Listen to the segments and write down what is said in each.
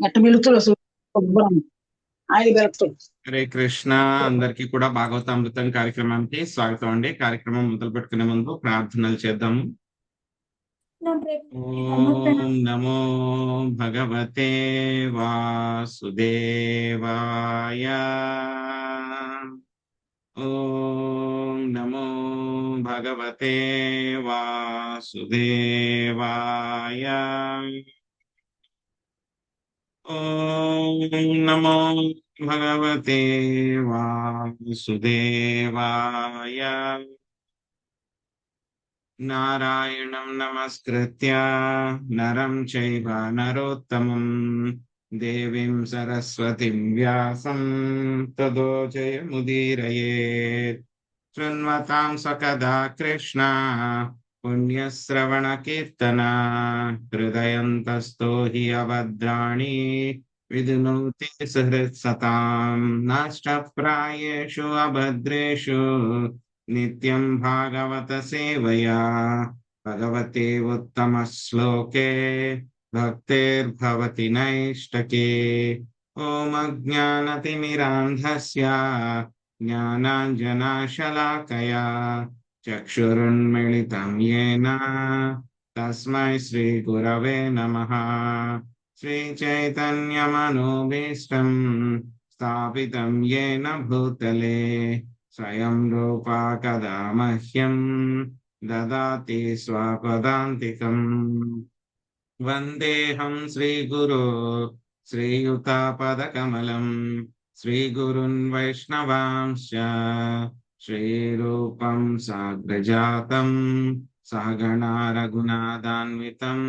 ఎట్ట పిలుస్తారు శుభ్రం ఆయన పిలుస్తారు. హరే కృష్ణ. అందరికీ కూడా భాగవతామృతం కార్యక్రమానికి స్వాగతం అండి. కార్యక్రమం మొదలు పెట్టుకునే ముందు ప్రార్థనలు చేద్దాము. ఓం నమో భగవతే వాసుదేవాయ. ఓం నమో భగవతే వాసుదేవాయ. ఓం నమో భగవతే వాసుదేవాయ. నారాయణం నమస్కృత్య నరం చైవ నరోత్తమం దేవీం సరస్వతిం వ్యాసం తదో జయముదీరయేత్. శృణ్వతాం సకదా కృష్ణ పుణ్యశ్రవణ కీర్తన హృదయంతస్థో హి అభద్రాణి విధునోతి సుహృత్సతాం. నష్టప్రాయేషు అభద్రేషు నిత్యం భాగవత సేవయా భగవతే ఉత్తమ శ్లోకే భక్తేర్భవతి నైష్టకే. ఓం అజ్ఞానతిమిరాంధస్య జ్ఞానాంజనాశలాకయా చక్షురున్మిళితం యేన తస్మై శ్రీ గురవే నమః. శ్రీ చైతన్యమనోభీష్టం స్థాపితం యేన భూతలే స్వయం రూపా కదా మహ్యం దదాతి స్వపదాంతికం. వందేహం శ్రీగురో శ్రీయుతాపదకమలం శ్రీగురున్ వైష్ణవాంశ్చ శ్రీరూపం సాగ్రజాతం సహగణా రఘునాథాన్వితం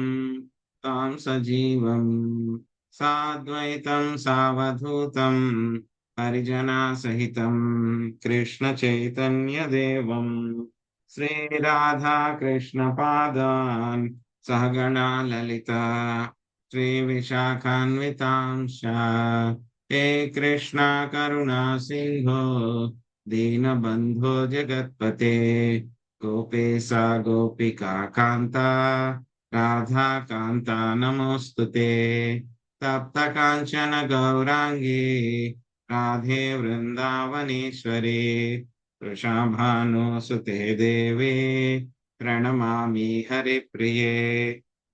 తాం సజీవం సాద్వైతం సావధూతం హరిజనా సహితం కృష్ణ చైతన్య దేవం శ్రీ రాధా కృష్ణ పాదాన్ సహగణా లలిత శ్రీ విశాఖాన్వితాంశ. హే కృష్ణ కరుణా సింధో దీనబంధో జగత్పతే గోపేశ గోపికా కాంత రాధా కాంత నమోస్తుతే. తప్త కాంచన గౌరాంగి రాధే వృందావనేశ్వరి వృషభానుసుతే దేవి ప్రణమామి హరిప్రియే.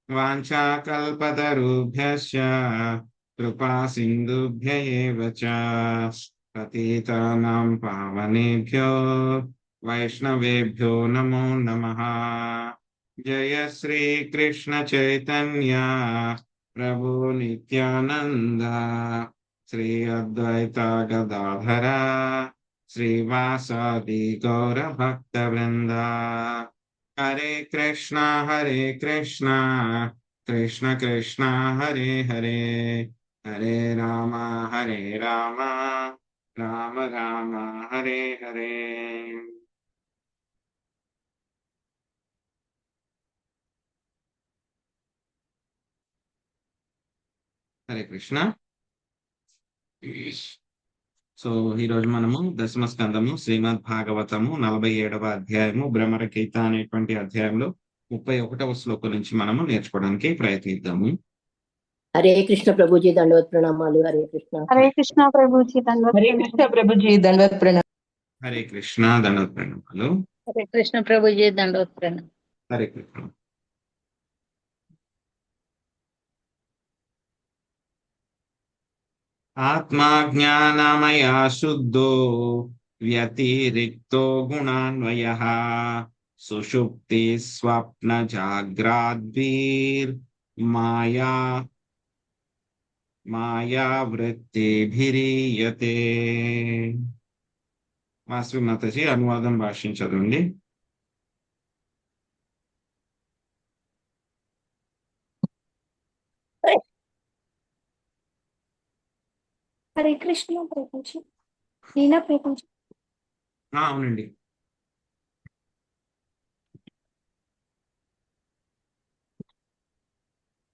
వాంఛాకల్పతరుభ్యశ్చ కృపా సింధుభ్య ఏవ చ పతితానాం పావనేభ్యో వైష్ణవేభ్యో నమో నమః. జయ శ్రీ కృష్ణ చైతన్య ప్రభు నిత్యానంద శ్రీ అద్వైత గదాధర శ్రీవాసాది గౌర భక్త వృంద. హరే కృష్ణ కృష్ణ కృష్ణ హరే హరే హరే రామ రామ రామ హరే హరే. హరే కృష్ణ. సో ఈరోజు మనము దశమ స్కందము శ్రీమద్ భాగవతము 47వ అధ్యాయము భ్రమర గీత అనేటువంటి అధ్యాయంలో 31వ శ్లోకం నుంచి మనము నేర్చుకోవడానికి ప్రయత్నిద్దాము. హరే కృష్ణ ప్రభుజీ దండవత్ ప్రణామాలు. హరే కృష్ణ ప్రభుజీ దండవత్. హరే కృష్ణ ప్రభుజీ దండవత్ ప్రణామాలు. హరే కృష్ణ దండవత్ ప్రణామాలు. హరే కృష్ణ ప్రభుజీ దండవత్ ప్రణామాలు. హరే కృష్ణ. ఆత్మా జ్ఞానమయా శుద్ధో వ్యతిరిక్తో గుణాన్వయః సుషుప్తి స్వప్న జాగ్రాద్భిర్ మాయా వృత్తిభిరీయతే. వాసవి మాతాజీ అనువాదం భాషించదండి. హరే కృష్ణ ప్రభుజీ. నేనా ప్రభుజీ? అవునండి.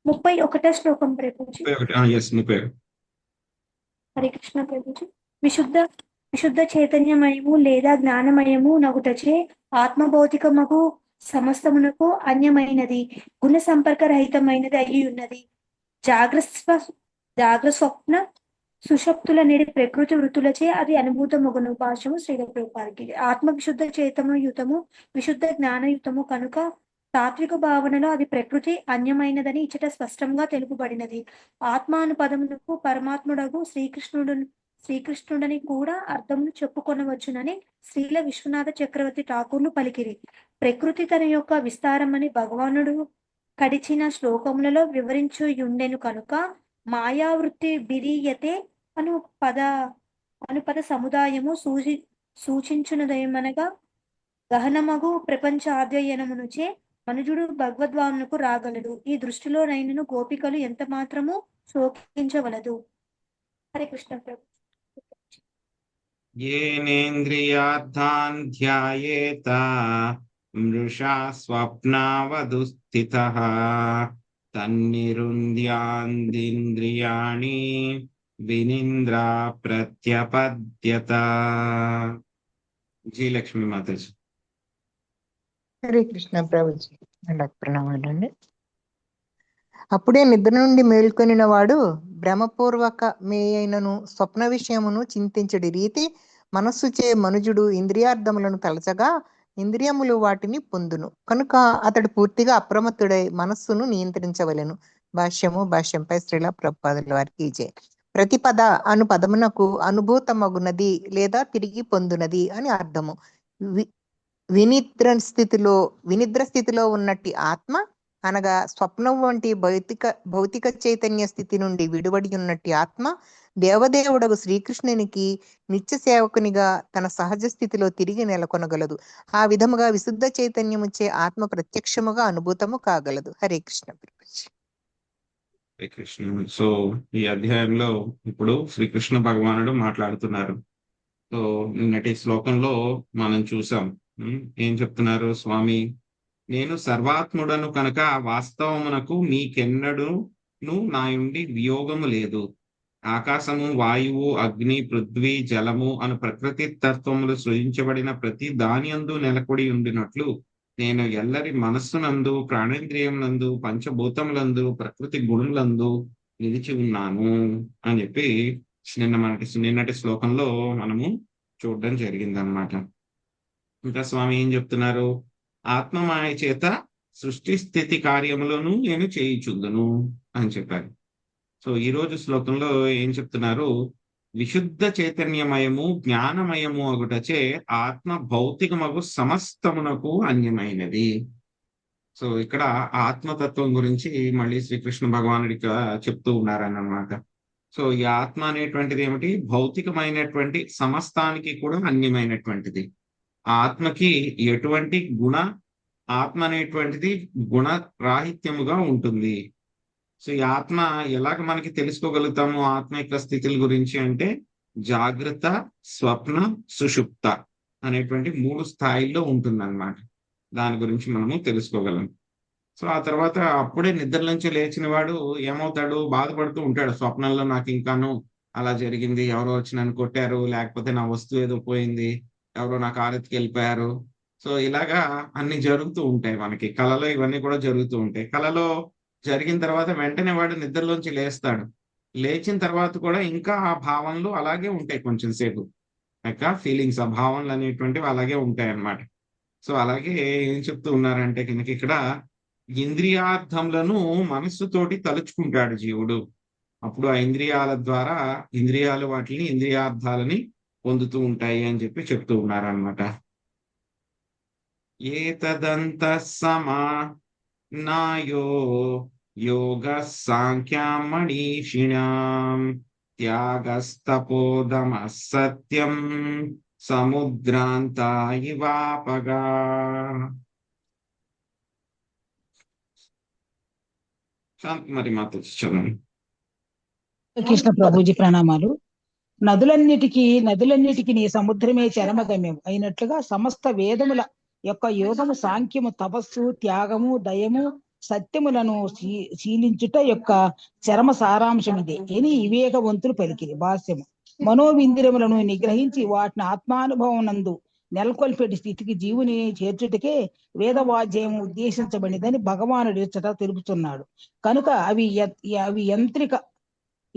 ముప్పై ఒకటో శ్లోకం ప్రభుజీ. 31. హరే కృష్ణ ప్రభుజీ. విశుద్ధ చైతన్యమయము లేదా జ్ఞానమయము నగుటచే ఆత్మభౌతికమగు సమస్తమునకు అన్యమైనది గుణ సంపర్క రహితమైనది అయి ఉన్నది. జాగ్ర స్వప్న సుషప్తుల నేడి ప్రకృతి వృత్తులచే అది అనుభూతమగును. భాష్యము శ్రీల ప్రభుపాదికి. ఆత్మ విశుద్ధ చేతనయుతము విశుద్ధ జ్ఞానయుతము కనుక తాత్విక భావనలో అది ప్రకృతి అన్యమైనదని ఇచ్చట స్పష్టంగా తెలుపబడినది. ఆత్మ అను పదమునకు పరమాత్ముడగు శ్రీకృష్ణుడని కూడా అర్థమును చెప్పుకొనవచ్చునని శ్రీల విశ్వనాథ చక్రవర్తి ఠాకూర్లు పలికిరి. ప్రకృతి తన యొక్క విస్తారమని భగవానుడు కడిచిన శ్లోకములలో వివరించుయుండెను కనుక మాయావృత్తి బిరీయతే అను పద సముదాయము సూచించునదేమనగా గహనమగు ప్రపంచ అధ్యయనమునుచే మనుజుడు భగవద్వామునకు రాగలడు. ఈ దృష్టిలో నైనను గోపికలు ఎంత మాత్రము శోకించవలదు. హరే కృష్ణ ప్రభు. येनेन्द्रियार्थान् ध्यायेत मृषा स्वप्नावधुस्थितः तन्निरुन्द्यान्द्रियाणि विनिन्द्रा प्रत्यपद्यत. जी लक्ष्मी माताजी. హరే కృష్ణ ప్రభుజీ. ప్రణామాలండి. అప్పుడే నిద్ర నుండి మేల్కొనిన వాడు భ్రమపూర్వక మేయైనను స్వప్న విషయమును చింతించడి రీతి మనస్సుచే మనుజుడు ఇంద్రియార్థములను తలచగా ఇంద్రియములు వాటిని పొందును కనుక అతడు పూర్తిగా అప్రమత్తుడై మనస్సును నియంత్రించవలెను. భాష్యంపై శ్రీల ప్రభుపాదుల వారికి జై. ప్రతిపద అను పదమునకు అనుభూతమగునది లేదా తిరిగి పొందునది అని అర్థము. వినిద్ర స్థితిలో ఉన్నట్టి ఆత్మ అనగా స్వప్నం వంటి భౌతిక చైతన్య స్థితి నుండి విడివడి ఉన్నట్టి ఆత్మ దేవదేవుడగు శ్రీకృష్ణునికి నిత్య సేవకునిగా తన సహజ స్థితిలో తిరిగి నెలకొనగలదు. ఆ విధముగా విశుద్ధ చైతన్యముచే ఆత్మ ప్రత్యక్షముగా అనుభూతము కాగలదు. హరే కృష్ణ. హరే కృష్ణ. సో ఈ అధ్యాయంలో ఇప్పుడు శ్రీకృష్ణ భగవానుడు మాట్లాడుతున్నారు. సో నిన్నటి శ్లోకంలో మనం చూసాం ఏం చెప్తున్నారు స్వామి, నేను సర్వాత్ముడను కనుక వాస్తవమునకు మీకెన్నడూను నా నుండి వియోగము లేదు. ఆకాశము, వాయువు, అగ్ని, పృథ్వీ, జలము అను ప్రకృతి తత్వములు సృజించబడిన ప్రతి దానియందు నెలకొడి ఉండినట్లు నేను ఎల్లరి మనస్సునందు, ప్రాణేంద్రియములందు, పంచభూతములందు, ప్రకృతి గుణములందు నిలిచి ఉన్నాను అని చెప్పి నిన్నటి శ్లోకంలో మనము చూడడం జరిగింది అన్నమాట. ఇంకా స్వామి ఏం చెప్తున్నారు, ఆత్మమాయ చేత సృష్టి స్థితి కార్యములను నేను చేయుచుందును అని చెప్పారు. సో ఈ రోజు శ్లోకంలో ఏం చెప్తున్నారు, విశుద్ధ చైతన్యమయము జ్ఞానమయము అగుటచే ఆత్మ భౌతికమగు సమస్తమునకు అన్యమైనది. సో ఇక్కడ ఆత్మతత్వం గురించి మళ్ళీ శ్రీకృష్ణ భగవానుడికి చెప్తూ ఉన్నారన్నమాట. సో ఈ ఆత్మ అనేటువంటిది ఏమిటి, భౌతికమైనటువంటి సమస్తానికి కూడా అన్యమైనటువంటిది. ఆత్మకి ఎటువంటి ఆత్మ అనేటువంటిది గుణరాహిత్యముగా ఉంటుంది. సో ఈ ఆత్మ ఎలాగ మనకి తెలుసుకోగలుగుతాము ఆత్మ యొక్క స్థితుల గురించి అంటే జాగ్రత్త, స్వప్న, సుషుప్త అనేటువంటి 3 స్థాయిల్లో ఉంటుందన్నమాట. దాని గురించి మనము తెలుసుకోగలం. సో ఆ తర్వాత అప్పుడే నిద్ర నుంచి లేచిన వాడు ఏమవుతాడు, బాధపడుతూ ఉంటాడు. స్వప్నంలో నాకు ఇంకాను అలా జరిగింది, ఎవరో వచ్చి నన్ను కొట్టారు, లేకపోతే నా వస్తువు ఏదో పోయింది, ఎవరో నాకు ఆరెత్తికి వెళ్ళిపోయారు. సో ఇలాగా అన్ని జరుగుతూ ఉంటాయి మనకి కళలో. ఇవన్నీ కూడా జరుగుతూ ఉంటాయి. కళలో జరిగిన తర్వాత వెంటనే వాడు నిద్రలోంచి లేస్తాడు. లేచిన తర్వాత కూడా ఇంకా ఆ భావనలు అలాగే ఉంటాయి కొంచెం సేపు. ఫీలింగ్స్, ఆ భావనలు అనేటువంటివి అలాగే ఉంటాయి అన్నమాట. సో అలాగే ఏం చెప్తూ ఉన్నారంటే కనుక ఇక్కడ ఇంద్రియార్థములను మనస్సుతోటి తలుచుకుంటాడు జీవుడు. అప్పుడు ఆ ఇంద్రియాల ద్వారా ఇంద్రియాలు వాటిని ఇంద్రియార్థాలని పొందుతూ ఉంటాయి అని చెప్పి చెప్తూ ఉన్నారన్నమాట. ఏతదంత సమా నాయో యోగ సాంఖ్యాం మనీషిణాం త్యాగస్తపోదమ సత్యం సముద్రాంతా ఇవాపగా. శాంతిమరి మాత చదువు. కృష్ణ ప్రభుజీ ప్రణామాలు. నదులన్నిటికీ నీ సముద్రమే చరమగమ్యం అయినట్లుగా సమస్త వేదముల యొక్క యోగము, సాంఖ్యము, తపస్సు, త్యాగము, దయము, సత్యములను శీలించుట యొక్క చరమ సారాంశం ఇదే అని వివేకవంతులు పలికిరి. భాష్యము, మనోవింద్రియములను నిగ్రహించి వాటిని ఆత్మానుభవం నందు నెలకొల్పేటి స్థితికి జీవుని చేర్చుటకే వేదవాద్యము ఉద్దేశించబడినదని భగవానుడు ఇచ్చట తెలుపుతున్నాడు. కనుక అవి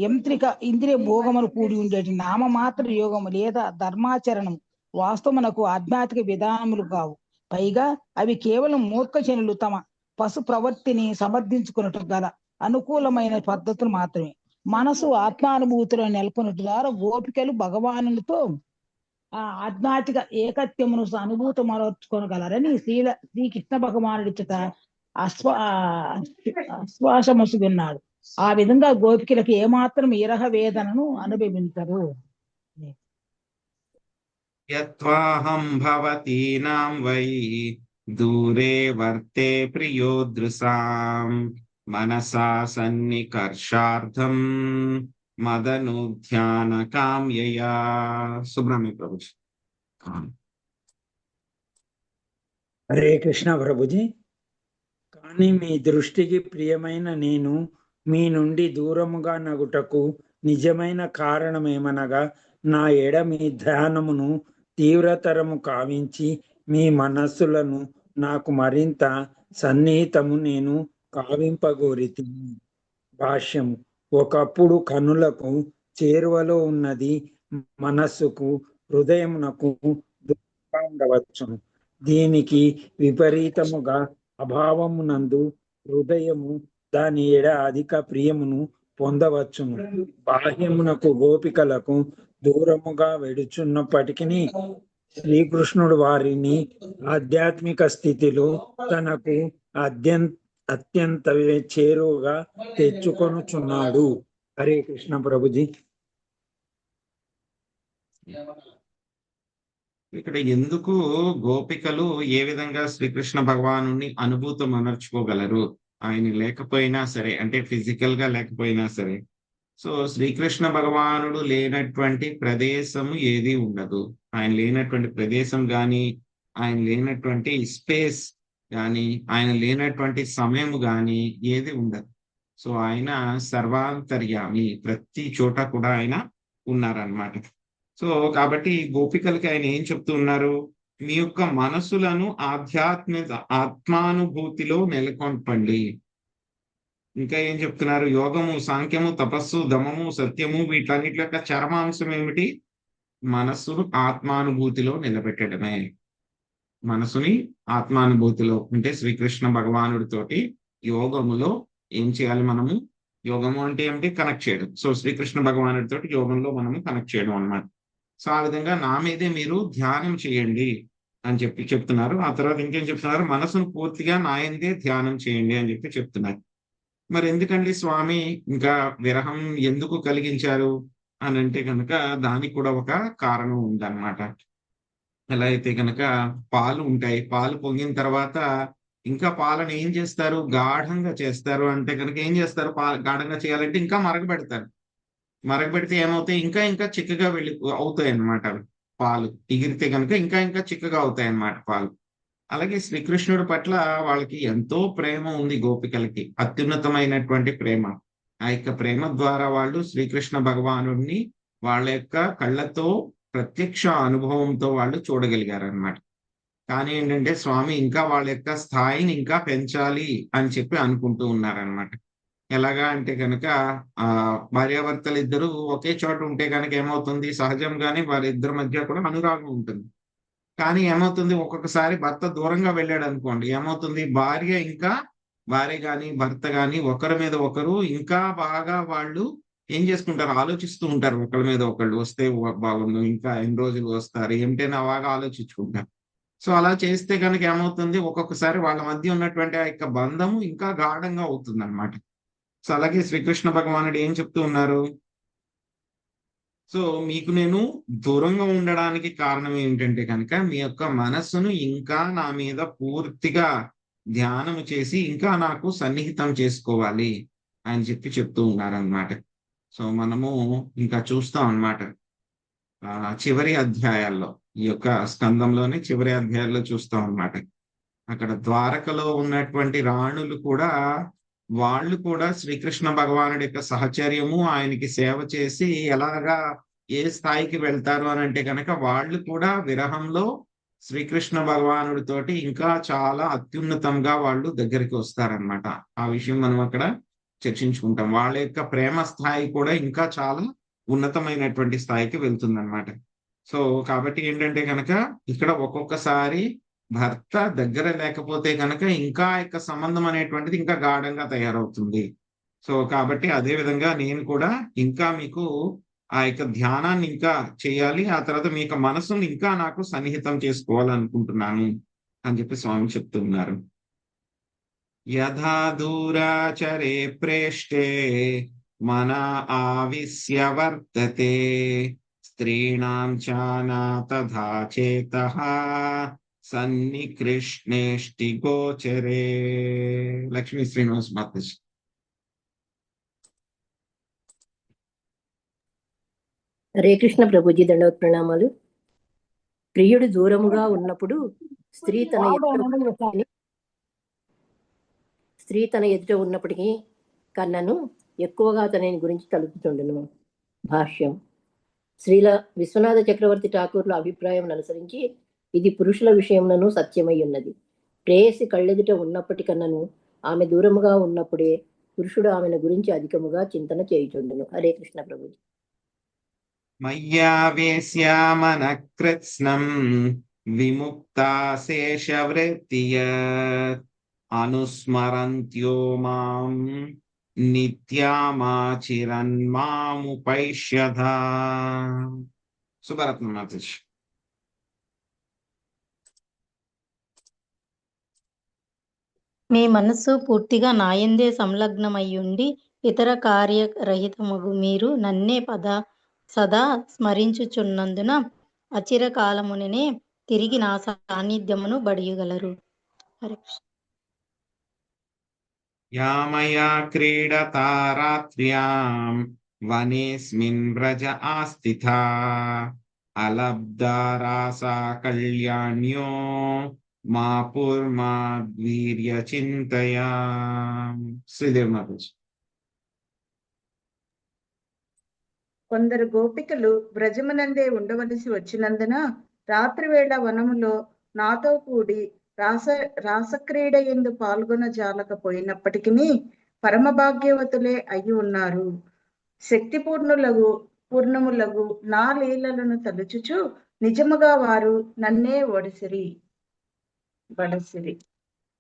యంత్రిక ఇంద్రియ భోగములు కూడి ఉండేటి నామమాత్ర యోగము లేదా ధర్మాచరణం వాస్తవమునకు ఆధ్యాత్మిక విధానములు కావు. పైగా అవి కేవలం మూర్ఖజనులు తమ పశు ప్రవృత్తిని సమర్థించుకున్నట్టు గల అనుకూలమైన పద్ధతులు మాత్రమే. మనసు ఆత్మానుభూతిలో నెలకొనట్టు ద్వారా గోపికలు భగవానునితో ఆ ఆధ్యాత్మిక ఏకత్యమును అనుభూతి మరచుకోగలరని శ్రీకృష్ణ భగవానుడి చేత ఆశ్వాసమసుకున్నాడు. ఆ విధంగా గోపికలకు ఏమాత్రం ఇరహ వేదనను అనుభవించరు. యత్వాహం భవతీనాం వై దూరే వర్తే ప్రియోదృశాం మనసా సన్నికర్షార్థం మదనుధ్యాన కామ్యయా. సుబ్రహ్మణ్య ప్రభుజీ. హరే కృష్ణ ప్రభుజీ. కానీ మీ దృష్టికి ప్రియమైన నేను మీ నుండి దూరముగా నగుటకు నిజమైన కారణమేమనగా నా ఎడ మీ ధ్యానమును తీవ్రతరము కావించి మీ మనస్సులను నాకు మరింత సన్నిహితము నేను కావింపగోరితిని. భాష్యము. ఒకప్పుడు కనులకు చేరువలో ఉన్నది మనస్సుకు హృదయమునకు దూరంగా ఉండవచ్చును. దీనికి విపరీతముగా అభావమునందు హృదయము దాని ఎడ అధిక ప్రియమును పొందవచ్చును. బాహ్యమునకు గోపికలకు దూరముగా వెడుచున్నప్పటికీ శ్రీకృష్ణుడు వారిని ఆధ్యాత్మిక స్థితిలో తనకు అత్యంత చేరువుగా తెచ్చుకొనుచున్నాడు. హరే కృష్ణ ప్రభుజీ. ఇక్కడ ఎందుకు గోపికలు ఏ విధంగా శ్రీకృష్ణ భగవాను అనుభూతం అనర్చుకోగలరు? ఆయన లేకపోయినా సరే, అంటే ఫిజికల్ గా లేకపోయినా సరే. సో శ్రీకృష్ణ భగవానుడు లేనటువంటి ప్రదేశము ఏది ఉండదు. ఆయన లేనటువంటి ప్రదేశం గాని, ఆయన లేనటువంటి స్పేస్ గాని, ఆయన లేనటువంటి సమయం గాని ఏది ఉండదు. సో ఆయన సర్వాంతర్యామి, ప్రతి చోట కూడా ఆయన ఉన్నారనమాట. సో కాబట్టి గోపికలకి ఆయన ఏం చెప్తున్నారు? మీ యొక్క మనసులను ఆత్మానుభూతిలో నెలకొల్పండి. ఇంకా ఏం చెప్తున్నారు? యోగము, సాంఖ్యము, తపస్సు, దమము, సత్యము వీటన్నిటి యొక్క చరమాంశం ఏమిటి? మనస్సును ఆత్మానుభూతిలో నిలబెట్టడమే. మనసుని ఆత్మానుభూతిలో అంటే శ్రీకృష్ణ భగవానుడితోటి యోగములో ఏం చేయాలి మనము? యోగము అంటే ఏమిటి? కనెక్ట్ చేయడం. సో శ్రీకృష్ణ భగవానుడితోటి యోగంలో మనము కనెక్ట్ చేయడం అన్నమాట. సో ఆ విధంగా నా మీదే మీరు ధ్యానం చేయండి అని చెప్తున్నారు. ఆ తర్వాత ఇంకేం చెప్తున్నారు? మనసును పూర్తిగా నాయందే ధ్యానం చేయండి అని చెప్తున్నారు. మరి ఎందుకండి స్వామి ఇంకా విరహం ఎందుకు కలిగించారు అని అంటే కనుక దానికి కూడా ఒక కారణం ఉందన్నమాట. ఎలా అయితే కనుక పాలు ఉంటాయి, పాలు పొంగిన తర్వాత ఇంకా పాలను ఏం చేస్తారు? గాఢంగా చేస్తారు. అంటే కనుక ఏం చేస్తారు? గాఢంగా చేయాలంటే ఇంకా మరగబెడతారు. మరగబెడితే ఏమవుతాయి? ఇంకా ఇంకా చిక్కగా అవుతాయి అన్నమాట. పాలు ఎగిరితే కనుక ఇంకా ఇంకా చిక్కగా అవుతాయి అన్నమాట పాలు. అలాగే శ్రీకృష్ణుడి పట్ల వాళ్ళకి ఎంతో ప్రేమ ఉంది గోపికలకి, అత్యున్నతమైనటువంటి ప్రేమ. ఆ యొక్క ప్రేమ ద్వారా వాళ్ళు శ్రీకృష్ణ భగవానుడిని వాళ్ళ యొక్క కళ్ళతో ప్రత్యక్ష అనుభవంతో వాళ్ళు చూడగలిగారు అన్నమాట. కానీ ఏంటంటే స్వామి ఇంకా వాళ్ళ యొక్క స్థాయిని ఇంకా పెంచాలి అని చెప్పి అనుకుంటూ ఉన్నారనమాట. ఎలాగా అంటే కనుక భార్యాభర్తలు ఇద్దరు ఒకే చోట ఉంటే కనుక ఏమవుతుంది? సహజంగానే వారిద్దరి మధ్య కూడా అనురాగం ఉంటుంది. కానీ ఏమవుతుంది? ఒక్కొక్కసారి భర్త దూరంగా వెళ్ళాడు అనుకోండి, ఏమవుతుంది? భార్య గాని భర్త గాని ఒకరి మీద ఒకరు ఇంకా బాగా వాళ్ళు ఏం చేసుకుంటారు? ఆలోచిస్తూ ఉంటారు. ఒకరి మీద ఒకళ్ళు వస్తే బాగుండు, ఇంకా ఎన్ని రోజులు వస్తారు ఏమిటైనా బాగా ఆలోచించుకుంటారు. సో అలా చేస్తే కనుక ఏమవుతుంది? ఒక్కొక్కసారి వాళ్ళ మధ్య ఉన్నటువంటి ఆ యొక్క బంధము ఇంకా గాఢంగా అవుతుంది అనమాట. సో అలాగే శ్రీకృష్ణ భగవానుడు ఏం చెప్తూ ఉన్నారు? సో మీకు నేను దూరంగా ఉండడానికి కారణం ఏంటంటే కనుక మీ యొక్క మనస్సును ఇంకా నా మీద పూర్తిగా ధ్యానం చేసి ఇంకా నాకు సన్నిహితం చేసుకోవాలి అని చెప్తూ ఉన్నారనమాట. సో మనము ఇంకా చూస్తాం అన్నమాట చివరి అధ్యాయాల్లో, ఈ యొక్క స్కందంలోనే చివరి అధ్యాయాల్లో చూస్తాం అన్నమాట. అక్కడ ద్వారకలో ఉన్నటువంటి రాణులు కూడా వాళ్ళు కూడా శ్రీకృష్ణ భగవానుడి యొక్క సహచర్యము, ఆయనకి సేవ చేసి ఎలాగా ఏ స్థాయికి వెళ్తారు అని అంటే కనుక వాళ్ళు కూడా విరహంలో శ్రీకృష్ణ భగవానుడితోటి ఇంకా చాలా అత్యున్నతంగా వాళ్ళు దగ్గరికి వస్తారనమాట. ఆ విషయం మనం అక్కడ చర్చించుకుంటాం. వాళ్ళ యొక్క ప్రేమ స్థాయి కూడా ఇంకా చాలా ఉన్నతమైనటువంటి స్థాయికి వెళ్తుందన్నమాట. సో కాబట్టి ఏంటంటే కనుక ఇక్కడ ఒక్కొక్కసారి భర్త దగ్గర లేకపోతే కనుక ఇంకా యొక్క సంబంధం అనేటువంటిది ఇంకా గాఢంగా తయారవుతుంది. సో కాబట్టి అదే విధంగా నేను కూడా ఇంకా మీకు ఆ యొక్క ధ్యానాన్ని ఇంకా చేయాలి, ఆ తర్వాత మీ యొక్క మనసుని ఇంకా నాకు సన్నిహితం చేసుకోవాలనుకుంటున్నాను అని చెప్పి స్వామి చెప్తున్నారు. యథా దూరాచరే ప్రేష్టే మన ఆవిశ్య వర్తతే స్త్రీణాం చానా తథా చేతః సన్నికృష్ణేష్టి గోచరే. లక్ష్మీ శ్రీనివాస్ మాతాజీ. హరే కృష్ణ ప్రభుజీ దండవత్ ప్రణామాలు. ప్రియుడు దూరముగా ఉన్నప్పుడు స్త్రీ తన ఎదుట ఉన్నప్పటికీ కన్నను ఎక్కువగా అతని గురించి తలుపుతుండెను. భాష్యం. శ్రీల విశ్వనాథ చక్రవర్తి ఠాకూర్ల అభిప్రాయం అనుసరించి ఇది పురుషుల విషయంలోనూ సత్యమై ఉన్నది. ప్రేయసి కళ్ళెదుట ఉన్నప్పటికన్నను ఆమె దూరముగా ఉన్నప్పుడే పురుషుడు ఆమెను గురించి అధికముగా చింతన చేయుచుండును. హరే కృష్ణ ప్రభుజీ. మయ్యావేశ్యామనః కృత్స్నం విముక్తాశేషవృత్తియత్ అనుస్మరంత్యో మాం నిత్యామాచిరన్మాముపైష్యథా. సుభరత్న మాతాజీ. మీ మనస్సు పూర్తిగా నాయందే సంలగ్నమయ్యుండి ఇతర కార్యరహితమగు మీరు నన్నే సదా స్మరించుచున్నందున అచిరకాలముననే తిరిగి నా సాన్నిధ్యమును బడియగలరు. హరే కృష్ణ. యా మయా క్రీడతా రాత్ర్యాం వనేస్మిన్ వ్రజ ఆస్థితా అలబ్ధా రాసా కళ్యాణ్యో మాపుర్మాద్వీర్య చింతయా. శ్రీదేవి మాతాజీ. కొందరు గోపికలు వ్రజమునందే ఉండవలసి వచ్చినందున రాత్రివేళ వనములో నాతో కూడి రాసక్రీడ యందు పాల్గొన జాలకపోయినప్పటికీ పరమభాగ్యవతులే అయి ఉన్నారు. శక్తి పూర్ణములగు నా లీలలను తలుచుచు నిజముగా వారు నన్నే బడసిరి.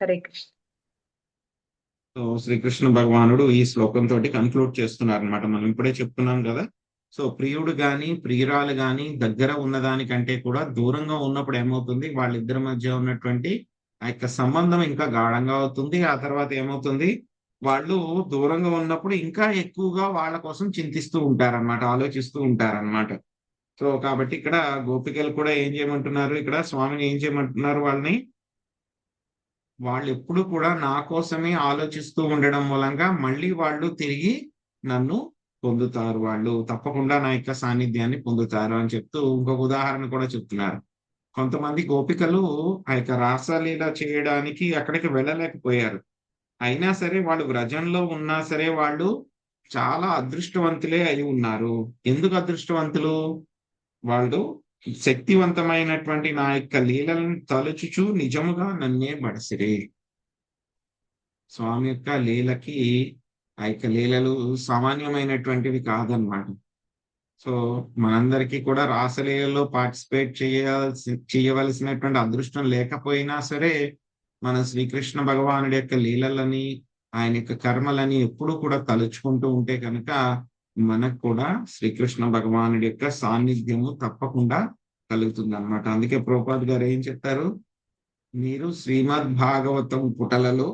హరే కృష్ణ. సో శ్రీకృష్ణ భగవానుడు ఈ శ్లోకంతో కన్క్లూడ్ చేస్తున్నారు అనమాట. మనం ఇప్పుడే చెప్తున్నాం కదా. సో ప్రియుడు గాని ప్రియురాలు గాని దగ్గర ఉన్నదానికంటే కూడా దూరంగా ఉన్నప్పుడు ఏమవుతుంది, వాళ్ళిద్దరి మధ్య ఉన్నటువంటి ఆ యొక్క సంబంధం ఇంకా గాఢంగా అవుతుంది. ఆ తర్వాత ఏమవుతుంది, వాళ్ళు దూరంగా ఉన్నప్పుడు ఇంకా ఎక్కువగా వాళ్ళ కోసం చింతిస్తూ ఉంటారన్నమాట, ఆలోచిస్తూ ఉంటారన్నమాట. సో కాబట్టి ఇక్కడ గోపికలు కూడా ఏం చేయమంటున్నారు, ఇక్కడ స్వామిని ఏం చేయమంటున్నారు, వాళ్ళు ఎప్పుడు కూడా నా కోసమే ఆలోచిస్తూ ఉండడం మూలంగా మళ్ళీ వాళ్ళు తిరిగి నన్ను పొందుతారు, వాళ్ళు తప్పకుండా నా యొక్క సాన్నిధ్యాన్ని పొందుతారు అని చెప్తూ ఇంకొక ఉదాహరణ కూడా చెప్తున్నారు. కొంతమంది గోపికలు ఆ యొక్క రాసలీల చేయడానికి అక్కడికి వెళ్ళలేకపోయారు. అయినా సరే వాళ్ళు వ్రజంలో ఉన్నా సరే వాళ్ళు చాలా అదృష్టవంతులే అయి ఉన్నారు. ఎందుకు అదృష్టవంతులు? వాళ్ళు శక్తివంతమైనటువంటి నా యొక్క లీలను తలుచుచు నిజముగా నన్నే బడసిరి. స్వామి యొక్క లీలకి ఆ యొక్క లీలలు సామాన్యమైనటువంటివి కాదన్నమాట. సో మనందరికీ కూడా రాసలీలలో పార్టిసిపేట్ చేయవలసినటువంటి అదృష్టం లేకపోయినా సరే మన శ్రీకృష్ణ భగవానుడి యొక్క లీలలని ఆయన యొక్క కర్మలని ఎప్పుడు కూడా తలుచుకుంటూ ఉంటే కనుక మనకు కూడా శ్రీకృష్ణ భగవానుడి యొక్క సాన్నిధ్యము తప్పకుండా కలుగుతుంది అన్నమాట. అందుకే ప్రభుపాద్ గారు ఏం చెప్తారు, మీరు శ్రీమద్ భాగవతం పుటలలో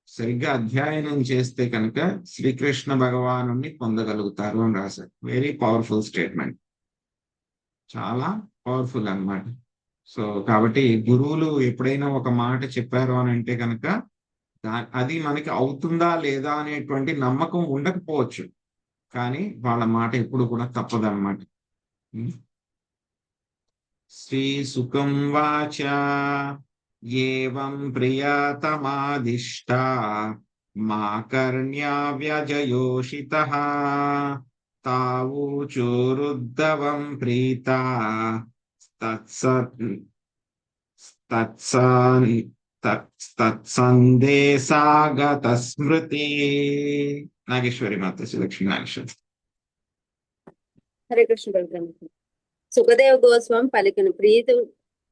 సరిగ్గా అధ్యయనం చేస్తే కనుక శ్రీకృష్ణ భగవాను పొందగలుగుతారు అని రాశారు. వెరీ పవర్ఫుల్ స్టేట్మెంట్, చాలా పవర్ఫుల్ అన్నమాట. సో కాబట్టి గురువులు ఎప్పుడైనా ఒక మాట చెప్పారు అని అంటే కనుక అది మనకి అవుతుందా లేదా అనేటువంటి నమ్మకం ఉండకపోవచ్చు, కానీ వాళ్ళ మాట ఎప్పుడు కూడా తప్పదన్నమాట. శ్రీ సుఖం వాచ ఏవం ప్రియతమాదిష్టా మా కర్ణ్యా వ్యజయోషితః తావూచోరుద్ధవం ప్రీతా తత్సందేశాగత స్మృతి. నాగేశ్వరి మాతాజీ, లక్ష్మీ నాగేశ్వరి. హరే కృష్ణ పరబ్రహ్మ. సుఖదేవ గోస్వామి పలికిన